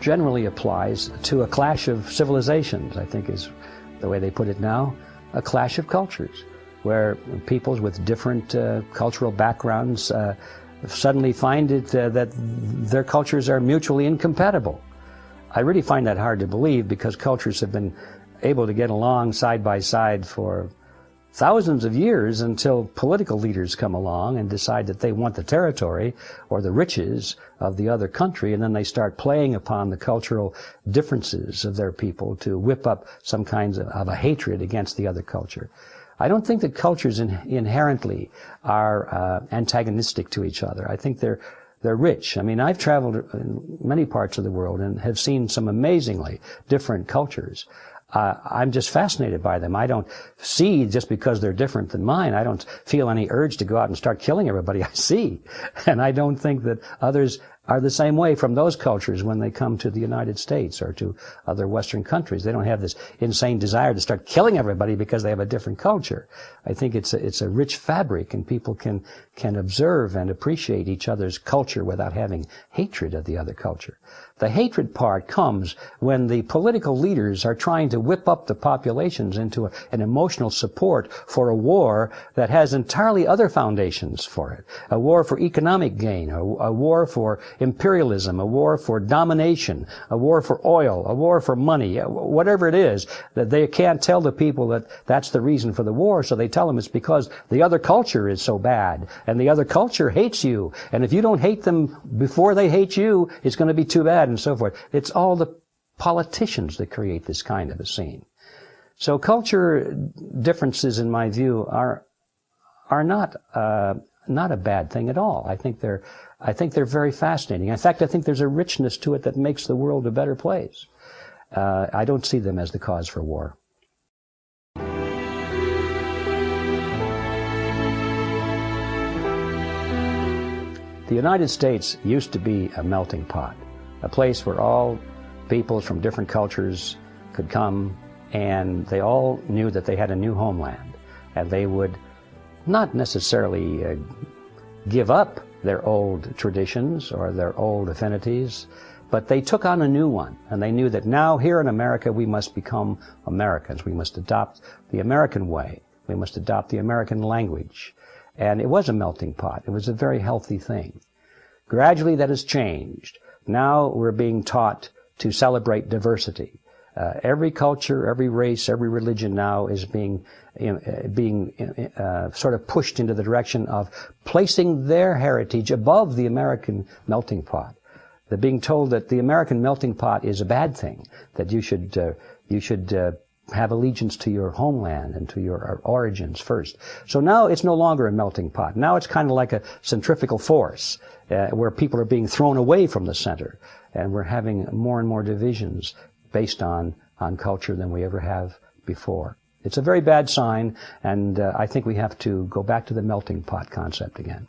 generally applies to a clash of civilizations, I think is the way they put it now, a clash of cultures, where peoples with different cultural backgrounds suddenly find it that their cultures are mutually incompatible. I really find that hard to believe, because cultures have been able to get along side by side for thousands of years until political leaders come along and decide that they want the territory or the riches of the other country, and then they start playing upon the cultural differences of their people to whip up some kinds of a hatred against the other culture. I don't think that cultures inherently are antagonistic to each other. I think they're rich. I mean, I've traveled in many parts of the world and have seen some amazingly different cultures. I'm just fascinated by them. I don't see, just because they're different than mine, I don't feel any urge to go out and start killing everybody I see. And I don't think that others are the same way from those cultures when they come to the United States or to other Western countries. They don't have this insane desire to start killing everybody because they have a different culture. I think it's a rich fabric, and people can observe and appreciate each other's culture without having hatred of the other culture. The hatred part comes when the political leaders are trying to whip up the populations into an emotional support for a war that has entirely other foundations for it. A war for economic gain, a war for imperialism, a war for domination, a war for oil, a war for money, whatever it is, that they can't tell the people that that's the reason for the war, so they tell them it's because the other culture is so bad, and the other culture hates you, and if you don't hate them before they hate you, it's going to be too bad, and so forth. It's all the politicians that create this kind of a scene. So culture differences, in my view, are not a bad thing at all. I think they're very fascinating. In fact, I think there's a richness to it that makes the world a better place. I don't see them as the cause for war. The United States used to be a melting pot, a place where all peoples from different cultures could come, and they all knew that they had a new homeland, and they would not necessarily give up their old traditions or their old affinities, but they took on a new one, and they knew that now here in America we must become Americans. We must adopt the American way. We must adopt the American language. And it was a melting pot. It was a very healthy thing. Gradually that has changed. Now we're being taught to celebrate diversity. Every culture, every race, every religion now is being sort of pushed into the direction of placing their heritage above the American melting pot. They're being told that the American melting pot is a bad thing, that you should have allegiance to your homeland and to your origins first. So now it's no longer a melting pot. Now it's kind of like a centrifugal force where people are being thrown away from the center, and we're having more and more divisions based on culture than we ever have before. It's a very bad sign, and I think we have to go back to the melting pot concept again.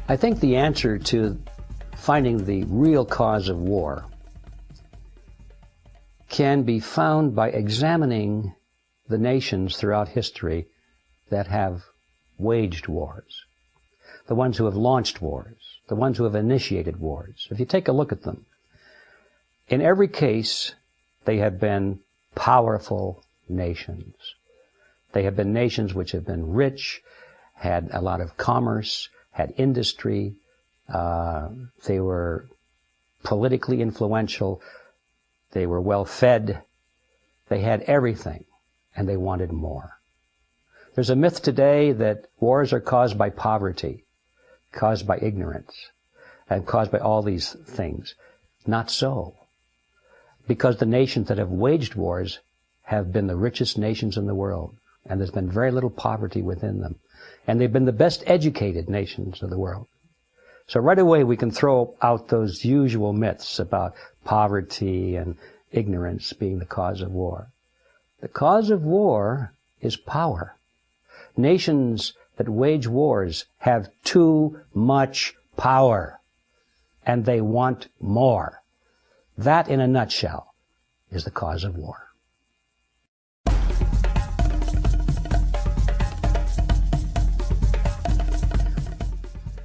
I think the answer to finding the real cause of war can be found by examining the nations throughout history that have waged wars, the ones who have launched wars, the ones who have initiated wars. If you take a look at them, in every case, they have been powerful nations. They have been nations which have been rich, had a lot of commerce, had industry, they were politically influential, they were well fed, they had everything, and they wanted more. There's a myth today that wars are caused by poverty, caused by ignorance, and caused by all these things. Not so. Because the nations that have waged wars have been the richest nations in the world, and there's been very little poverty within them. And they've been the best educated nations of the world. So right away we can throw out those usual myths about poverty and ignorance being the cause of war. The cause of war is power. Nations that wage wars have too much power, and they want more. That, in a nutshell, is the cause of war.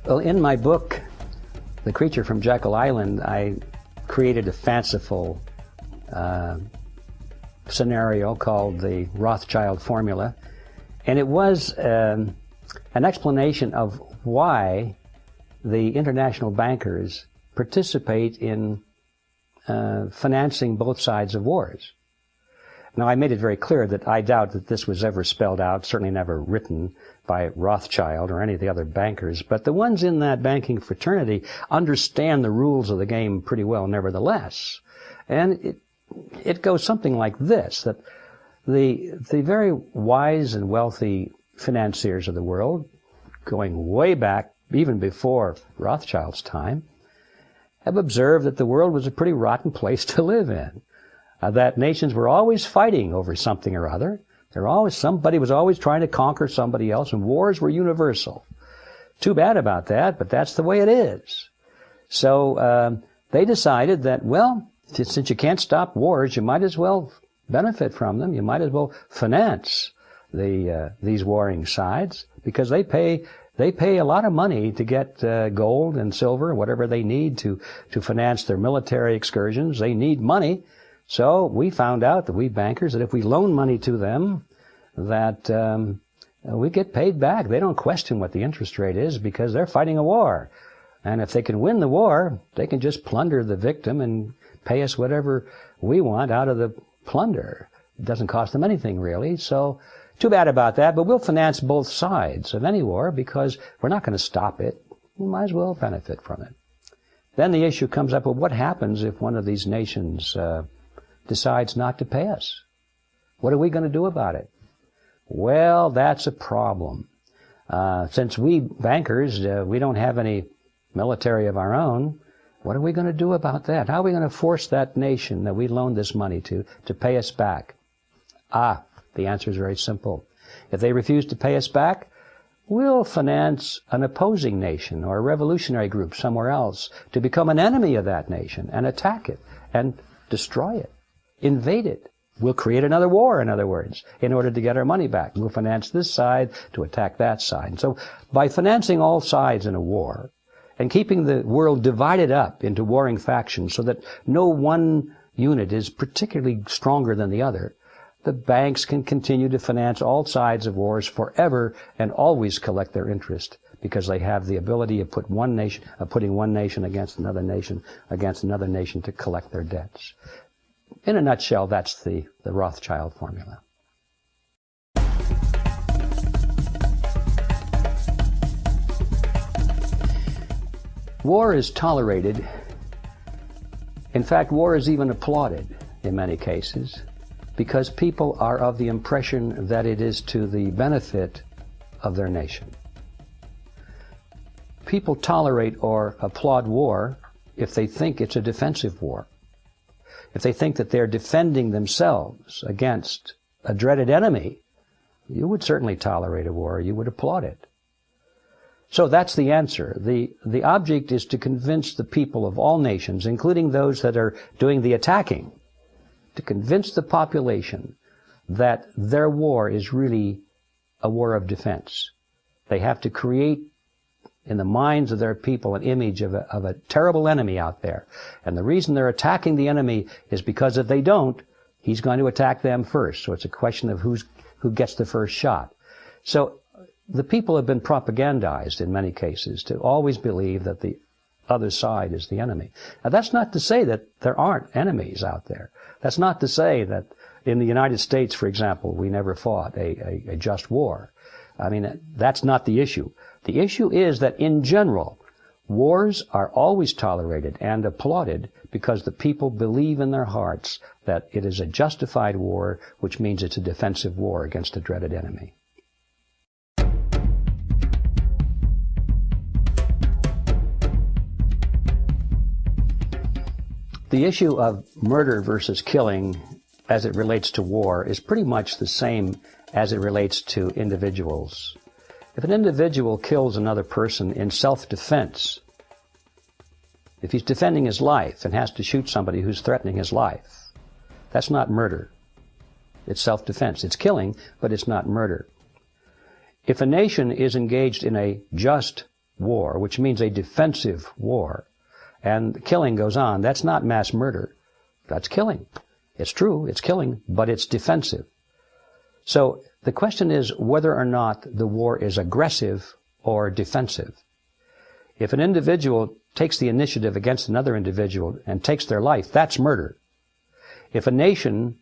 Well, in my book, The Creature from Jekyll Island, I created a fanciful scenario called the Rothschild formula, and it was an explanation of why the international bankers participate in financing both sides of wars. Now, I made it very clear that I doubt that this was ever spelled out, certainly never written by Rothschild or any of the other bankers, but the ones in that banking fraternity understand the rules of the game pretty well nevertheless. And it goes something like this, that the very wise and wealthy financiers of the world, going way back, even before Rothschild's time, have observed that the world was a pretty rotten place to live in. That nations were always fighting over something or other. Somebody was always trying to conquer somebody else, and wars were universal. Too bad about that, but that's the way it is. So they decided that, well, since you can't stop wars, you might as well benefit from them. You might as well finance these warring sides, because they pay They pay a lot of money to get gold and silver, whatever they need to finance their military excursions. They need money. So we found out, that we bankers, that if we loan money to them, that we get paid back. They don't question what the interest rate is because they're fighting a war. And if they can win the war, they can just plunder the victim and pay us whatever we want out of the plunder. It doesn't cost them anything, really. So too bad about that, but we'll finance both sides of any war because we're not going to stop it. We might as well benefit from it. Then the issue comes up, well, what happens if one of these nations decides not to pay us? What are we going to do about it? Well, that's a problem. Since we bankers, we don't have any military of our own, what are we going to do about that? How are we going to force that nation that we loaned this money to pay us back? The answer is very simple. If they refuse to pay us back, we'll finance an opposing nation or a revolutionary group somewhere else to become an enemy of that nation and attack it and destroy it, invade it. We'll create another war, in other words, in order to get our money back. We'll finance this side to attack that side. And so by financing all sides in a war and keeping the world divided up into warring factions so that no one unit is particularly stronger than the other, the banks can continue to finance all sides of wars forever and always collect their interest because they have the ability of putting one nation against another nation to collect their debts. In a nutshell, that's the Rothschild formula. War is tolerated. In fact, war is even applauded in many cases because people are of the impression that it is to the benefit of their nation. People tolerate or applaud war if they think it's a defensive war. If they think that they're defending themselves against a dreaded enemy, you would certainly tolerate a war. You would applaud it. So that's the answer. The object is to convince the people of all nations, including those that are doing the attacking, to convince the population that their war is really a war of defense. They have to create in the minds of their people an image of a terrible enemy out there. And the reason they're attacking the enemy is because if they don't, he's going to attack them first. So it's a question of who gets the first shot. So the people have been propagandized in many cases to always believe that the other side is the enemy. Now that's not to say that there aren't enemies out there. That's not to say that in the United States, for example, we never fought a just war. I mean, that's not the issue. The issue is that in general, wars are always tolerated and applauded because the people believe in their hearts that it is a justified war, which means it's a defensive war against a dreaded enemy. The issue of murder versus killing as it relates to war is pretty much the same as it relates to individuals. If an individual kills another person in self-defense, if he's defending his life and has to shoot somebody who's threatening his life, that's not murder. It's self-defense. It's killing, but it's not murder. If a nation is engaged in a just war, which means a defensive war, and killing goes on, that's not mass murder. That's killing. It's true, it's killing, but it's defensive. So the question is whether or not the war is aggressive or defensive. If an individual takes the initiative against another individual and takes their life, that's murder. If a nation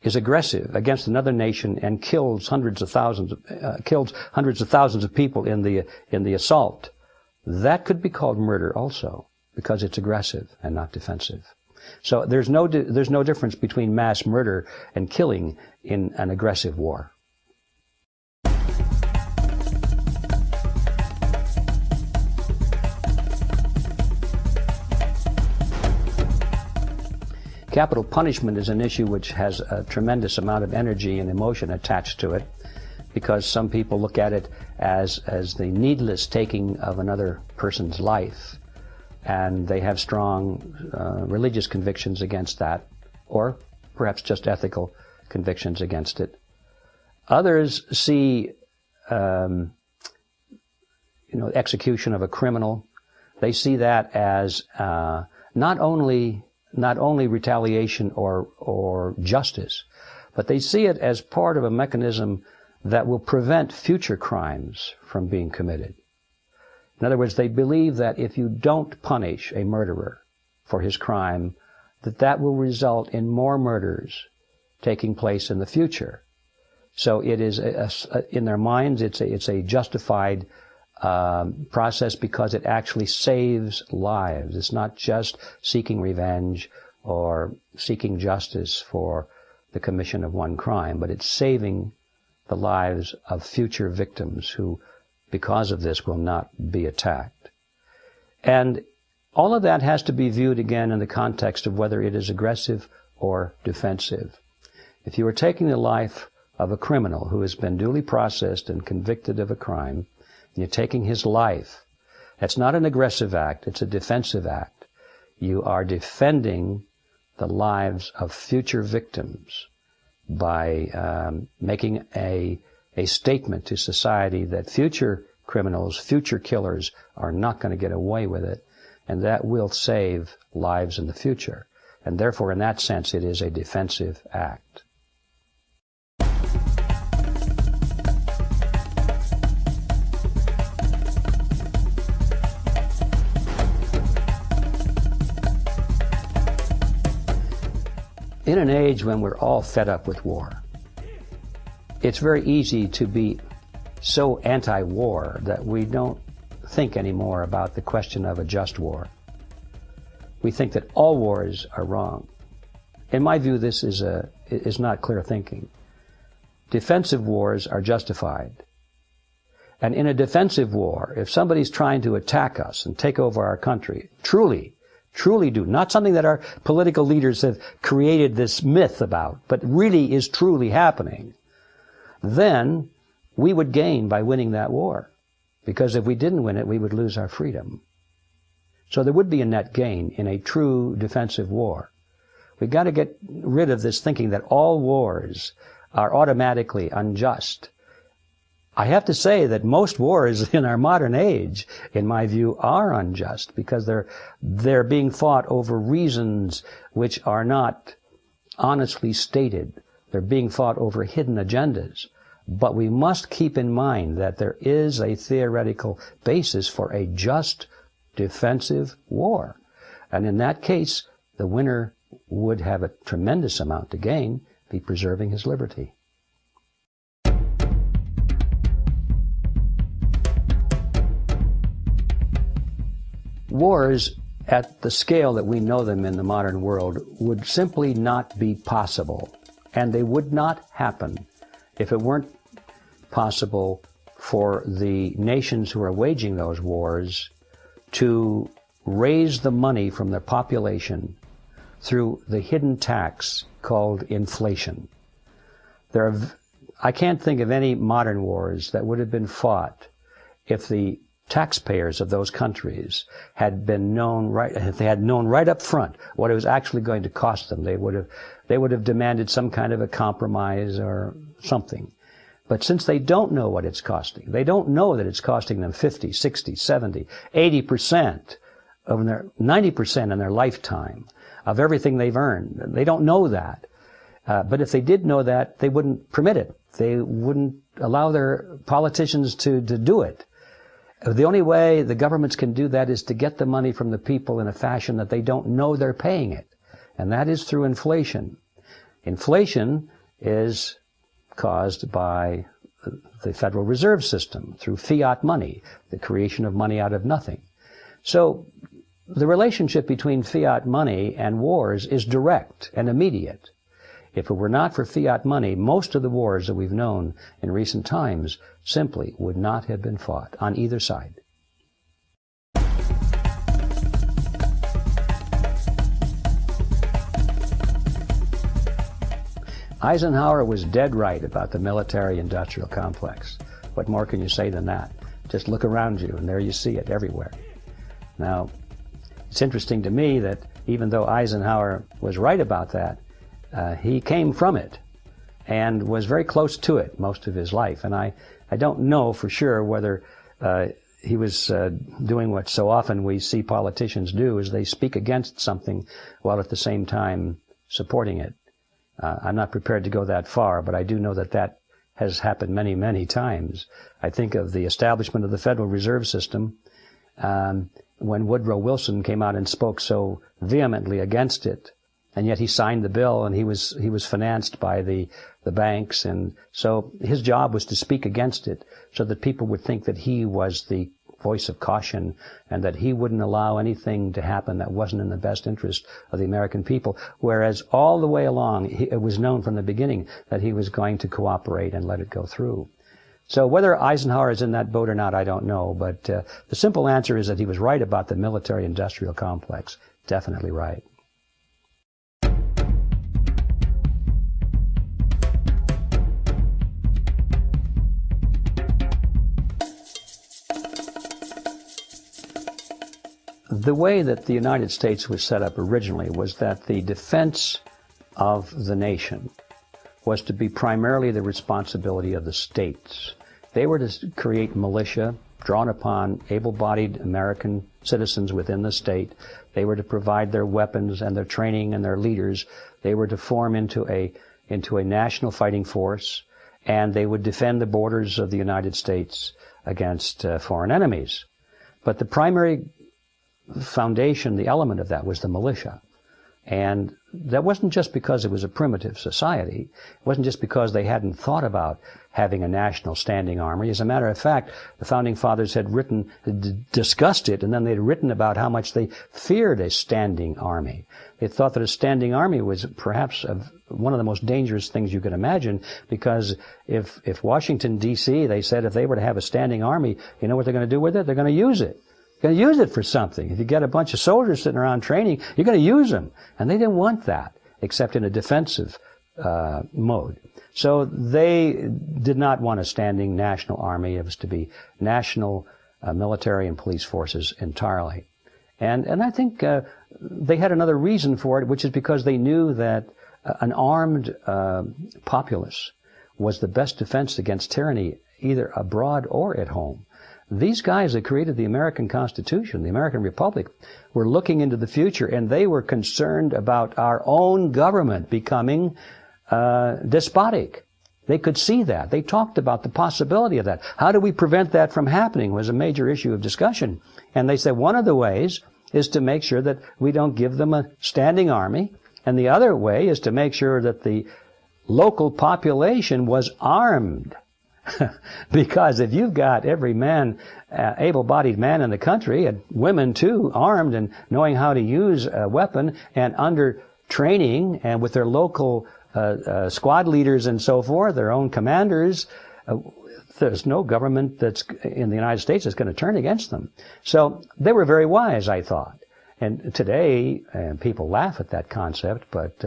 is aggressive against another nation and kills hundreds of thousands of people in the assault, that could be called murder also, because it's aggressive and not defensive. So there's no difference between mass murder and killing in an aggressive war. Capital punishment is an issue which has a tremendous amount of energy and emotion attached to it, because some people look at it as the needless taking of another person's life, and they have strong religious convictions against that, or perhaps just ethical convictions against it. Others see execution of a criminal. They see that as not only retaliation or justice, but they see it as part of a mechanism that will prevent future crimes from being committed. In other words, they believe that if you don't punish a murderer for his crime, that will result in more murders taking place in the future. So it is, in their minds, it's a justified process because it actually saves lives. It's not just seeking revenge or seeking justice for the commission of one crime, but it's saving the lives of future victims who, because of this, will not be attacked. And all of that has to be viewed again in the context of whether it is aggressive or defensive. If you are taking the life of a criminal who has been duly processed and convicted of a crime, and you're taking his life, that's not an aggressive act, it's a defensive act. You are defending the lives of future victims by making a statement to society that future criminals, future killers are not going to get away with it, and that will save lives in the future. And therefore, in that sense, it is a defensive act. In an age when we're all fed up with war, it's very easy to be so anti-war that we don't think anymore about the question of a just war. We think that all wars are wrong. In my view, this is not clear thinking. Defensive wars are justified. And in a defensive war, if somebody's trying to attack us and take over our country, truly do, not something that our political leaders have created this myth about, but really is truly happening, then we would gain by winning that war. Because if we didn't win it, we would lose our freedom. So there would be a net gain in a true defensive war. We've got to get rid of this thinking that all wars are automatically unjust. I have to say that most wars in our modern age, in my view, are unjust because they're being fought over reasons which are not honestly stated. They're being fought over hidden agendas. But we must keep in mind that there is a theoretical basis for a just defensive war. And in that case, the winner would have a tremendous amount to gain, be preserving his liberty. Wars at the scale that we know them in the modern world would simply not be possible, and they would not happen if it weren't possible for the nations who are waging those wars to raise the money from their population through the hidden tax called inflation. I can't think of any modern wars that would have been fought if the taxpayers of those countries had known right up front what it was actually going to cost them. They would have demanded some kind of a compromise or something. But since they don't know what it's costing, they don't know that it's costing them 50, 60, 70, 80% of 90% in their lifetime of everything they've earned. They don't know that. But if they did know that, they wouldn't permit it. They wouldn't allow their politicians to do it. The only way the governments can do that is to get the money from the people in a fashion that they don't know they're paying it. And that is through inflation. Inflation is caused by the Federal Reserve System, through fiat money, the creation of money out of nothing. So the relationship between fiat money and wars is direct and immediate. If it were not for fiat money, most of the wars that we've known in recent times simply would not have been fought on either side. Eisenhower was dead right about the military-industrial complex. What more can you say than that? Just look around you, and there you see it everywhere. Now, it's interesting to me that even though Eisenhower was right about that, he came from it and was very close to it most of his life. And I don't know for sure whether he was doing what so often we see politicians do, is they speak against something while at the same time supporting it. I'm not prepared to go that far, but I do know that that has happened many, many times. I think of the establishment of the Federal Reserve System, when Woodrow Wilson came out and spoke so vehemently against it, and yet he signed the bill, and he was financed by the banks, and so his job was to speak against it so that people would think that he was the voice of caution and that he wouldn't allow anything to happen that wasn't in the best interest of the American people, whereas all the way along it was known from the beginning that he was going to cooperate and let it go through. So whether Eisenhower is in that boat or not, I don't know, but the simple answer is that he was right about the military-industrial complex. Definitely right. The way that the United States was set up originally was that the defense of the nation was to be primarily the responsibility of the states. They were to create militia drawn upon able-bodied American citizens within the state. They were to provide their weapons and their training and their leaders. They were to form into a national fighting force, and they would defend the borders of the United States against foreign enemies. But the primary foundation, the element of that, was the militia. And that wasn't just because it was a primitive society. It wasn't just because they hadn't thought about having a national standing army. As a matter of fact, the Founding Fathers had discussed it, and then they'd written about how much they feared a standing army. They thought that a standing army was perhaps one of the most dangerous things you could imagine, because if Washington, D.C., they said if they were to have a standing army, you know what they're going to do with it? They're going to use it. You're going to use it for something. If you get a bunch of soldiers sitting around training, you're going to use them. And they didn't want that, except in a defensive mode. So they did not want a standing national army. It was to be national military and police forces entirely. And I think they had another reason for it, which is because they knew that an armed populace was the best defense against tyranny, either abroad or at home. These guys that created the American Constitution, the American Republic, were looking into the future, and they were concerned about our own government becoming despotic. They could see that. They talked about the possibility of that. How do we prevent that from happening was a major issue of discussion. And they said one of the ways is to make sure that we don't give them a standing army, and the other way is to make sure that the local population was armed. Because if you've got every man, able-bodied man in the country, and women too, armed and knowing how to use a weapon and under training and with their local squad leaders and so forth, their own commanders, there's no government that's in the United States that's going to turn against them. So they were very wise, I thought. And today, people laugh at that concept, but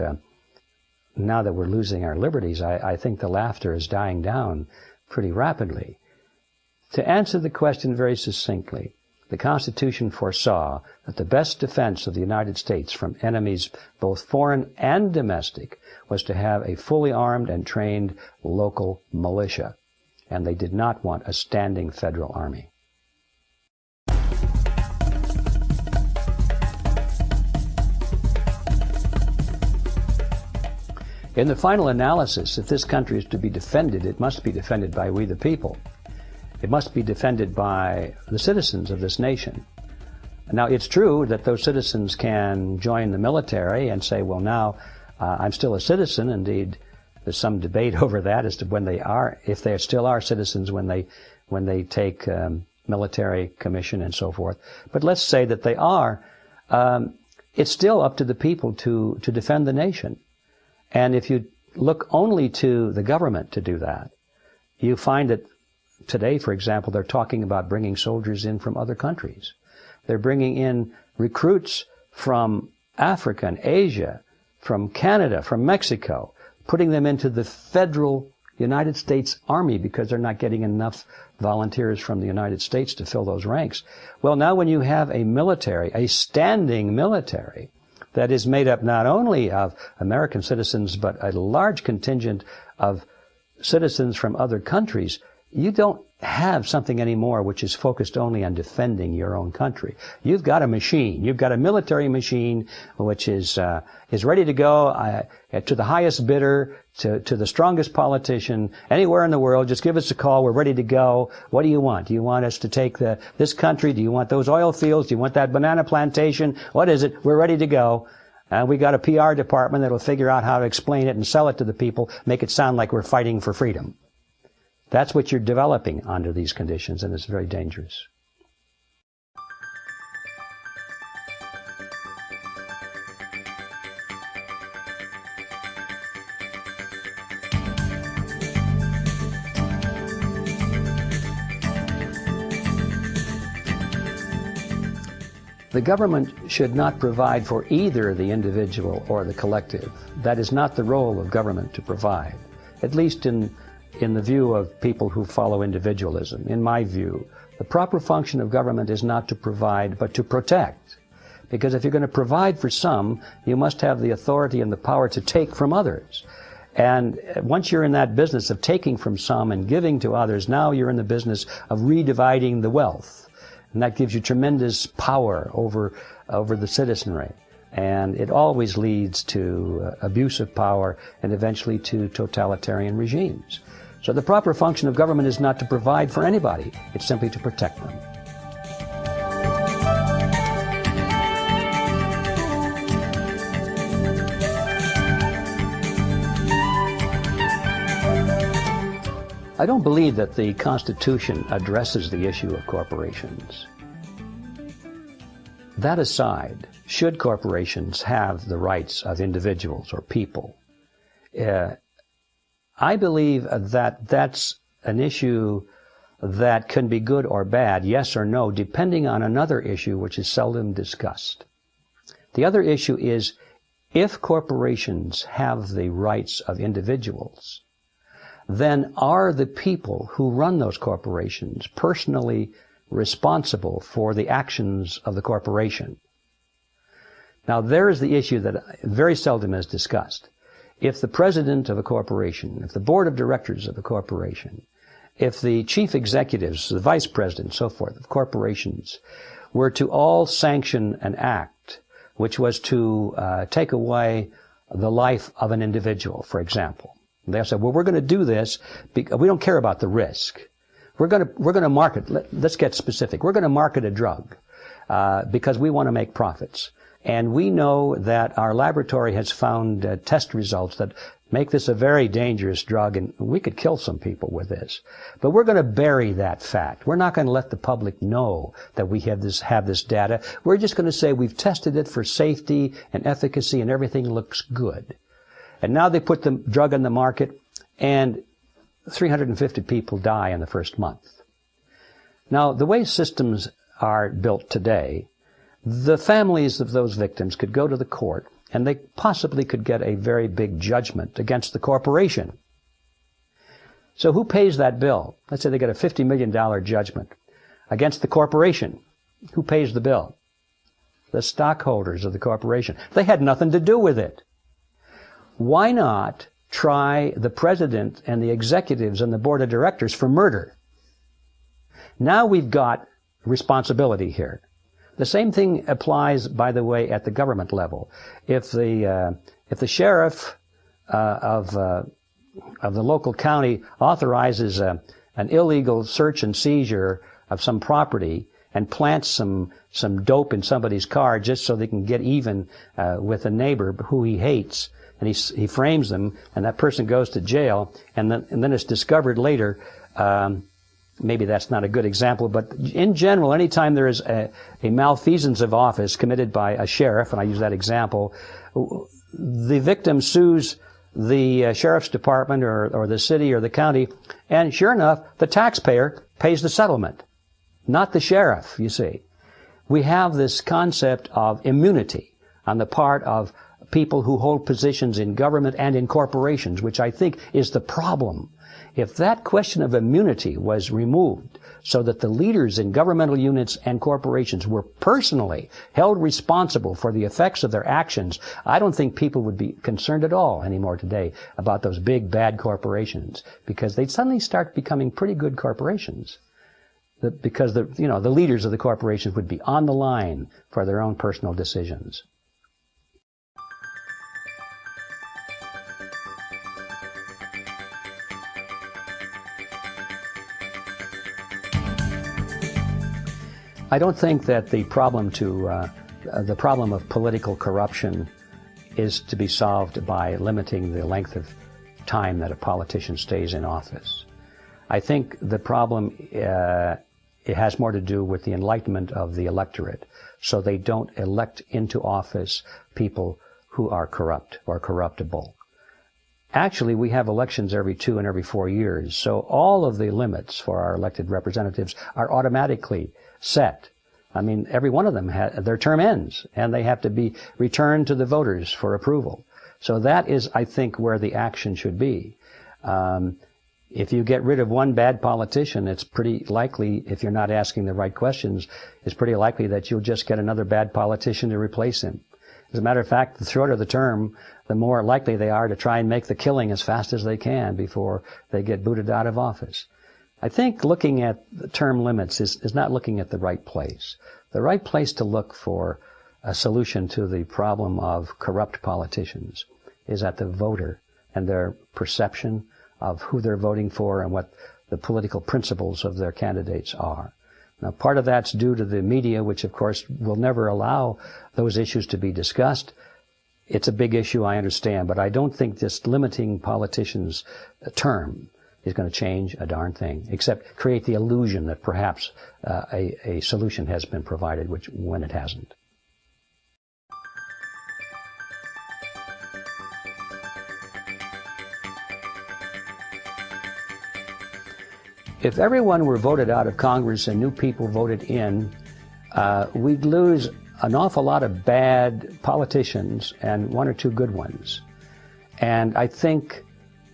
now that we're losing our liberties, I think the laughter is dying down pretty rapidly. To answer the question very succinctly, the Constitution foresaw that the best defense of the United States from enemies, both foreign and domestic, was to have a fully armed and trained local militia. And they did not want a standing federal army. In the final analysis, if this country is to be defended, it must be defended by we the people. It must be defended by the citizens of this nation. Now, it's true that those citizens can join the military and say, well, now I'm still a citizen. Indeed, there's some debate over that as to when they are, if they still are citizens when they take military commission and so forth. But let's say that they are. It's still up to the people to defend the nation. And if you look only to the government to do that, you find that today, for example, they're talking about bringing soldiers in from other countries. They're bringing in recruits from Africa and Asia, from Canada, from Mexico, putting them into the federal United States Army because they're not getting enough volunteers from the United States to fill those ranks. Well, now when you have a military, a standing military, that is made up not only of American citizens, but a large contingent of citizens from other countries, you don't have something anymore which is focused only on defending your own country. You've got a machine. You've got a military machine which is ready to go to the highest bidder, to the strongest politician, anywhere in the world. Just give us a call. We're ready to go. What do you want? Do you want us to take this country? Do you want those oil fields? Do you want that banana plantation? What is it? We're ready to go. And we got a PR department that'll figure out how to explain it and sell it to the people, make it sound like we're fighting for freedom. That's what you're developing under these conditions, and it's very dangerous. The government should not provide for either the individual or the collective. That is not the role of government to provide, at least in the view of people who follow individualism. In my view, the proper function of government is not to provide, but to protect. Because if you're going to provide for some, you must have the authority and the power to take from others. And once you're in that business of taking from some and giving to others, now you're in the business of redividing the wealth. And that gives you tremendous power over the citizenry. And it always leads to abuse of power and eventually to totalitarian regimes. So the proper function of government is not to provide for anybody. It's simply to protect them. I don't believe that the Constitution addresses the issue of corporations. That aside, should corporations have the rights of individuals or people? I believe that that's an issue that can be good or bad, yes or no, depending on another issue which is seldom discussed. The other issue is, if corporations have the rights of individuals, then are the people who run those corporations personally responsible for the actions of the corporation? Now, there is the issue that very seldom is discussed. If the president of a corporation, if the board of directors of a corporation, if the chief executives, the vice president, so forth, of corporations, were to all sanction an act which was to take away the life of an individual, for example, they'll say, well, we're going to do this because we don't care about the risk. We're going to market, let's get specific. We're going to market a drug because we want to make profits. And we know that our laboratory has found test results that make this a very dangerous drug, and we could kill some people with this. But we're going to bury that fact. We're not going to let the public know that we have this data. We're just going to say we've tested it for safety and efficacy and everything looks good. And now they put the drug on the market, and 350 people die in the first month. Now, the way systems are built today, the families of those victims could go to the court, and they possibly could get a very big judgment against the corporation. So who pays that bill? Let's say they get a $50 million judgment against the corporation. Who pays the bill? The stockholders of the corporation. They had nothing to do with it. Why not try the president and the executives and the board of directors for murder? Now we've got responsibility here. The same thing applies, by the way, at the government level. If the sheriff of the local county authorizes an illegal search and seizure of some property and plants some dope in somebody's car just so they can get even with a neighbor who he hates, and he frames them, and that person goes to jail, and then it's discovered later. Maybe that's not a good example, but in general, anytime there is a malfeasance of office committed by a sheriff, and I use that example, the victim sues the sheriff's department or the city or the county, and sure enough, the taxpayer pays the settlement, not the sheriff, you see. We have this concept of immunity on the part of people who hold positions in government and in corporations, which I think is the problem. If that question of immunity was removed so that the leaders in governmental units and corporations were personally held responsible for the effects of their actions, I don't think people would be concerned at all anymore today about those big bad corporations, because they'd suddenly start becoming pretty good corporations. Because the leaders of the corporations would be on the line for their own personal decisions. I don't think that the problem of political corruption is to be solved by limiting the length of time that a politician stays in office. I think the problem it has more to do with the enlightenment of the electorate, so they don't elect into office people who are corrupt or corruptible. Actually, we have elections every 2 and every 4 years, so all of the limits for our elected representatives are automatically set. I mean, every one of them, their term ends, and they have to be returned to the voters for approval. So that is, I think, where the action should be. If you get rid of one bad politician, it's pretty likely, if you're not asking the right questions, it's pretty likely that you'll just get another bad politician to replace him. As a matter of fact, the shorter the term, the more likely they are to try and make the killing as fast as they can before they get booted out of office. I think looking at the term limits is not looking at the right place. The right place to look for a solution to the problem of corrupt politicians is at the voter and their perception of who they're voting for and what the political principles of their candidates are. Now, part of that's due to the media, which of course will never allow those issues to be discussed. It's a big issue, I understand, but I don't think this limiting politicians' term is going to change a darn thing, except create the illusion that perhaps a solution has been provided, when it hasn't. If everyone were voted out of Congress and new people voted in, we'd lose an awful lot of bad politicians and 1 or 2 good ones. And I think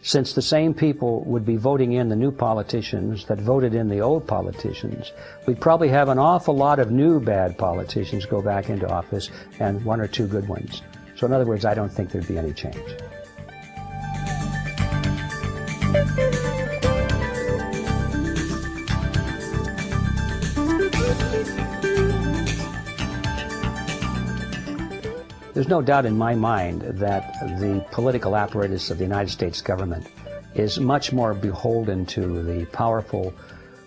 since the same people would be voting in the new politicians that voted in the old politicians, we'd probably have an awful lot of new bad politicians go back into office and 1 or 2 good ones. So in other words, I don't think there'd be any change. There's no doubt in my mind that the political apparatus of the United States government is much more beholden to the powerful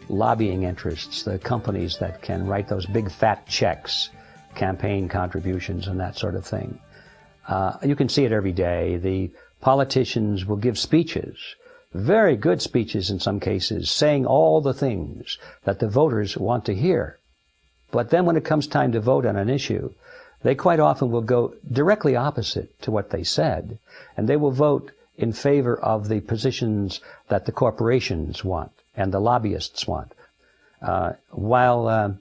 lobbying interests, the companies that can write those big fat checks, campaign contributions and that sort of thing. You can see it every day. The politicians will give speeches, very good speeches in some cases, saying all the things that the voters want to hear. But then when it comes time to vote on an issue, they quite often will go directly opposite to what they said, and they will vote in favor of the positions that the corporations want and the lobbyists want. While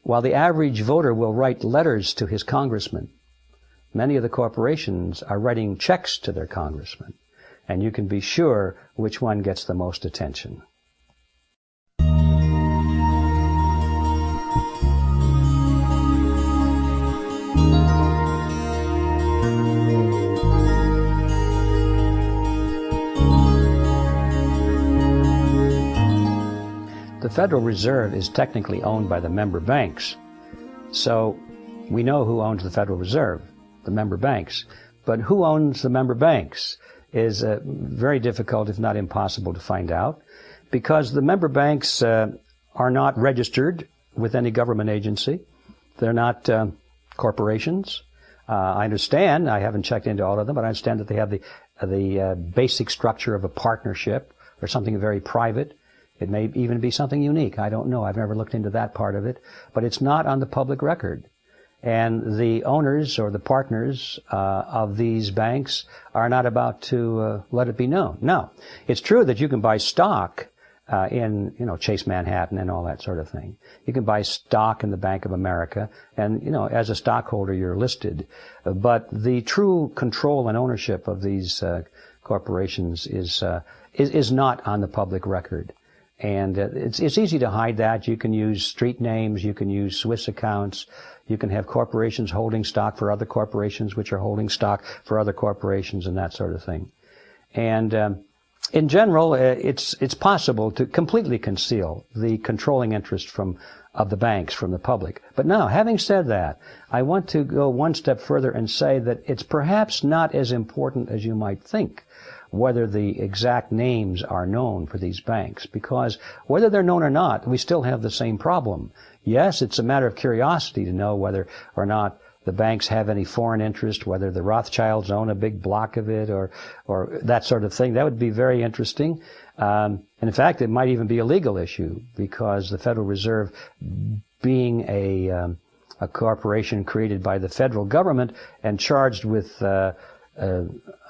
the average voter will write letters to his congressman, many of the corporations are writing checks to their congressman, and you can be sure which one gets the most attention. The Federal Reserve is technically owned by the member banks. So we know who owns the Federal Reserve, the member banks. But who owns the member banks is very difficult, if not impossible, to find out, because the member banks are not registered with any government agency. They're not corporations. I understand, I haven't checked into all of them, but I understand that they have the basic structure of a partnership or something very private. It may even be something unique. I don't know. I've never looked into that part of it. But it's not on the public record. And the owners or the partners of these banks are not about to let it be known. Now, it's true that you can buy stock in, Chase Manhattan and all that sort of thing. You can buy stock in the Bank of America, and, as a stockholder, you're listed. But the true control and ownership of these corporations is not on the public record. And it's easy to hide that. You can use street names, you can use Swiss accounts, you can have corporations holding stock for other corporations which are holding stock for other corporations and that sort of thing. And in general, it's possible to completely conceal the controlling interest of the banks from the public. But now, having said that, I want to go one step further and say that it's perhaps not as important as you might think whether the exact names are known for these banks, because whether they're known or not, we still have the same problem. Yes, it's a matter of curiosity to know whether or not the banks have any foreign interest, whether the Rothschilds own a big block of it or that sort of thing. That would be very interesting. And in fact, it might even be a legal issue, because the Federal Reserve, being a corporation created by the federal government and charged with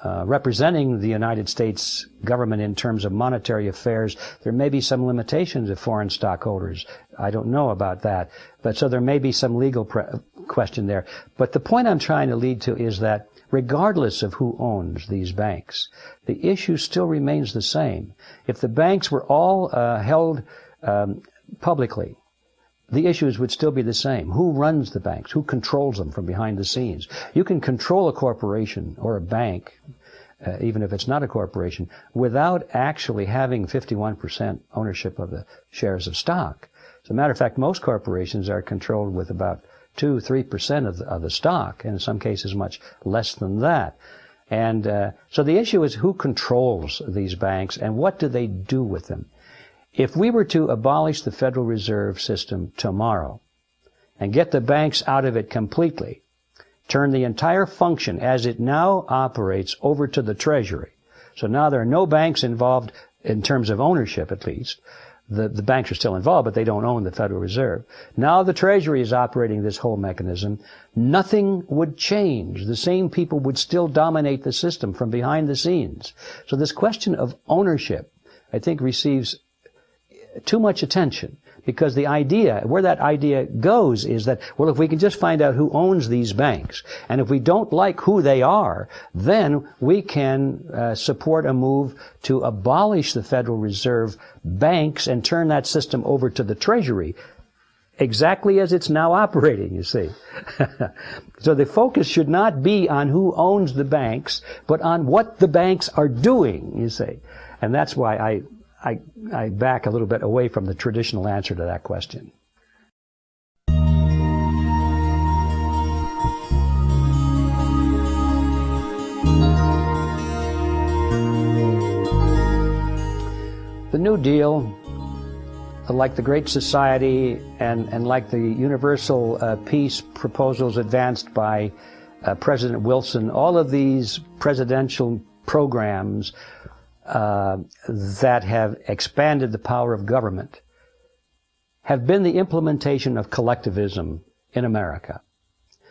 representing the United States government in terms of monetary affairs, there may be some limitations of foreign stockholders. I don't know about that. But so there may be some legal question there. But the point I'm trying to lead to is that regardless of who owns these banks, the issue still remains the same. If the banks were all held publicly, the issues would still be the same. Who runs the banks? Who controls them from behind the scenes? You can control a corporation or a bank, even if it's not a corporation, without actually having 51% ownership of the shares of stock. As a matter of fact, most corporations are controlled with about 2-3% of the stock, and in some cases much less than that. And so the issue is who controls these banks and what do they do with them? If we were to abolish the Federal Reserve System tomorrow and get the banks out of it completely, turn the entire function as it now operates over to the Treasury, so now there are no banks involved in terms of ownership at least. The banks are still involved, but they don't own the Federal Reserve. Now the Treasury is operating this whole mechanism. Nothing would change. The same people would still dominate the system from behind the scenes. So this question of ownership, I think, receives too much attention, because the idea, where that idea goes is that, well, if we can just find out who owns these banks, and if we don't like who they are, then we can support a move to abolish the Federal Reserve banks and turn that system over to the Treasury, exactly as it's now operating, you see. So the focus should not be on who owns the banks, but on what the banks are doing, you see. And that's why I back a little bit away from the traditional answer to that question. The New Deal, like the Great Society and like the universal peace proposals advanced by President Wilson, all of these presidential programs that have expanded the power of government have been the implementation of collectivism in America.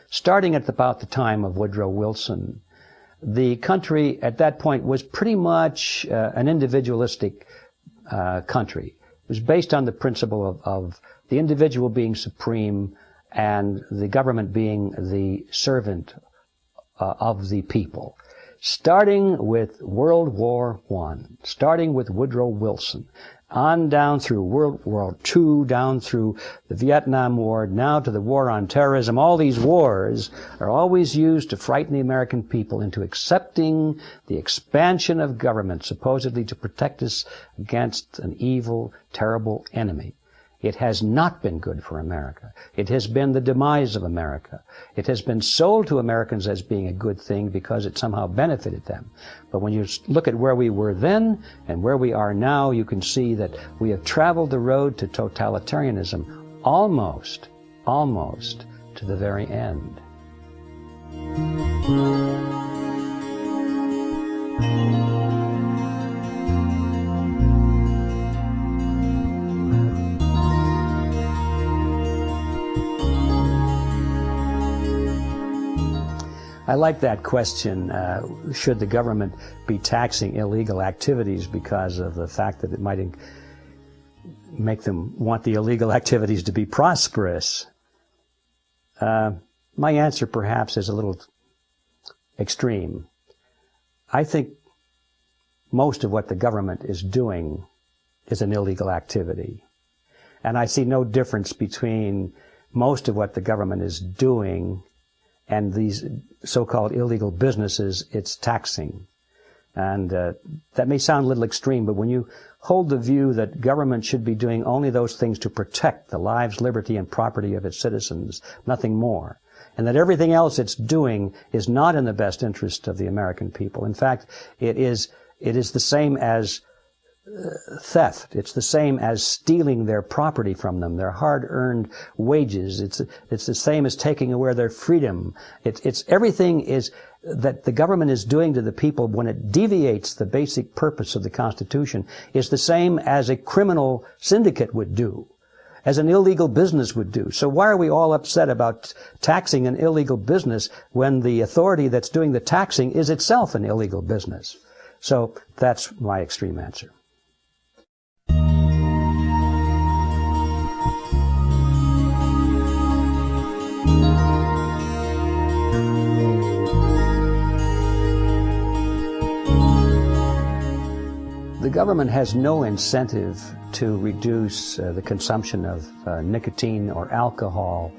Starting at about the time of Woodrow Wilson, the country at that point was pretty much an individualistic country. It was based on the principle of the individual being supreme and the government being the servant of the people. Starting with World War I, starting with Woodrow Wilson, on down through World War II, down through the Vietnam War, now to the war on terrorism. All these wars are always used to frighten the American people into accepting the expansion of government, supposedly to protect us against an evil, terrible enemy. It has not been good for America. It has been the demise of America. It has been sold to Americans as being a good thing because it somehow benefited them. But when you look at where we were then and where we are now, you can see that we have traveled the road to totalitarianism almost to the very end. I like that question, should the government be taxing illegal activities because of the fact that it might make them want the illegal activities to be prosperous. My answer perhaps is a little extreme. I think most of what the government is doing is an illegal activity. And I see no difference between most of what the government is doing and these so-called illegal businesses it's taxing. And that may sound a little extreme, but when you hold the view that government should be doing only those things to protect the lives, liberty, and property of its citizens, nothing more, and that everything else it's doing is not in the best interest of the American people. In fact, it is the same as theft. It's the same as stealing their property from them, their hard-earned wages. It's the same as taking away their freedom. It's everything is that the government is doing to the people when it deviates the basic purpose of the Constitution is the same as a criminal syndicate would do, as an illegal business would do. So why are we all upset about taxing an illegal business when the authority that's doing the taxing is itself an illegal business? So that's my extreme answer. The government has no incentive to reduce the consumption of nicotine or alcohol,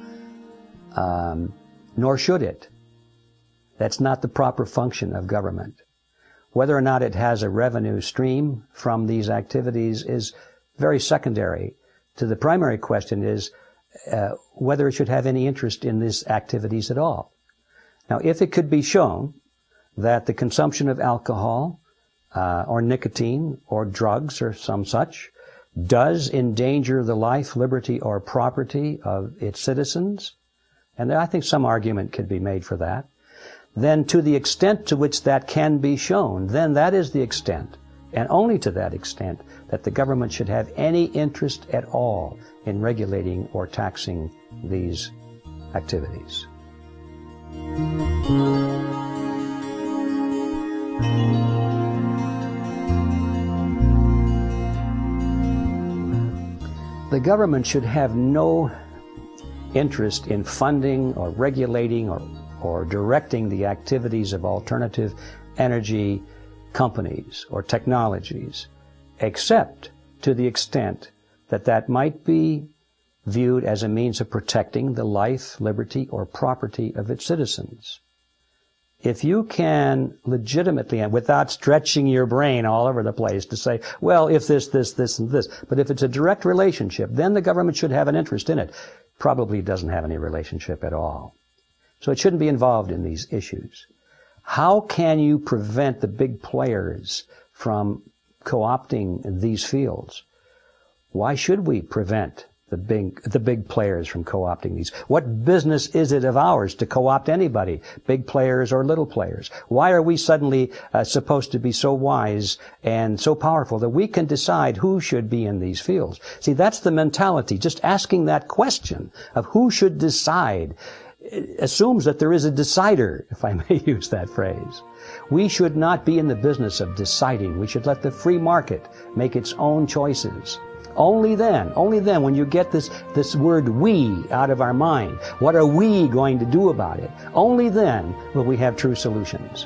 nor should it. That's not the proper function of government. Whether or not it has a revenue stream from these activities is very secondary. To the primary question is whether it should have any interest in these activities at all. Now, if it could be shown that the consumption of alcohol or nicotine or drugs or some such does endanger the life, liberty, or property of its citizens, and I think some argument could be made for that, then to the extent to which that can be shown, then that is the extent, and only to that extent, that the government should have any interest at all in regulating or taxing these activities. The government should have no interest in funding or regulating or directing the activities of alternative energy companies or technologies, except to the extent that that might be viewed as a means of protecting the life, liberty, or property of its citizens. If you can legitimately, and without stretching your brain all over the place to say, well, if this, and this, but if it's a direct relationship, then the government should have an interest in it. Probably doesn't have any relationship at all. So it shouldn't be involved in these issues. How can you prevent the big players from co-opting these fields? Why should we prevent the big players from co-opting these? What business is it of ours to co-opt anybody, big players or little players? Why are we suddenly supposed to be so wise and so powerful that we can decide who should be in these fields? See, that's the mentality. Just asking that question of who should decide assumes that there is a decider, if I may use that phrase. We should not be in the business of deciding. We should let the free market make its own choices. Only then, when you get this word we out of our mind, what are we going to do about it? Only then will we have true solutions.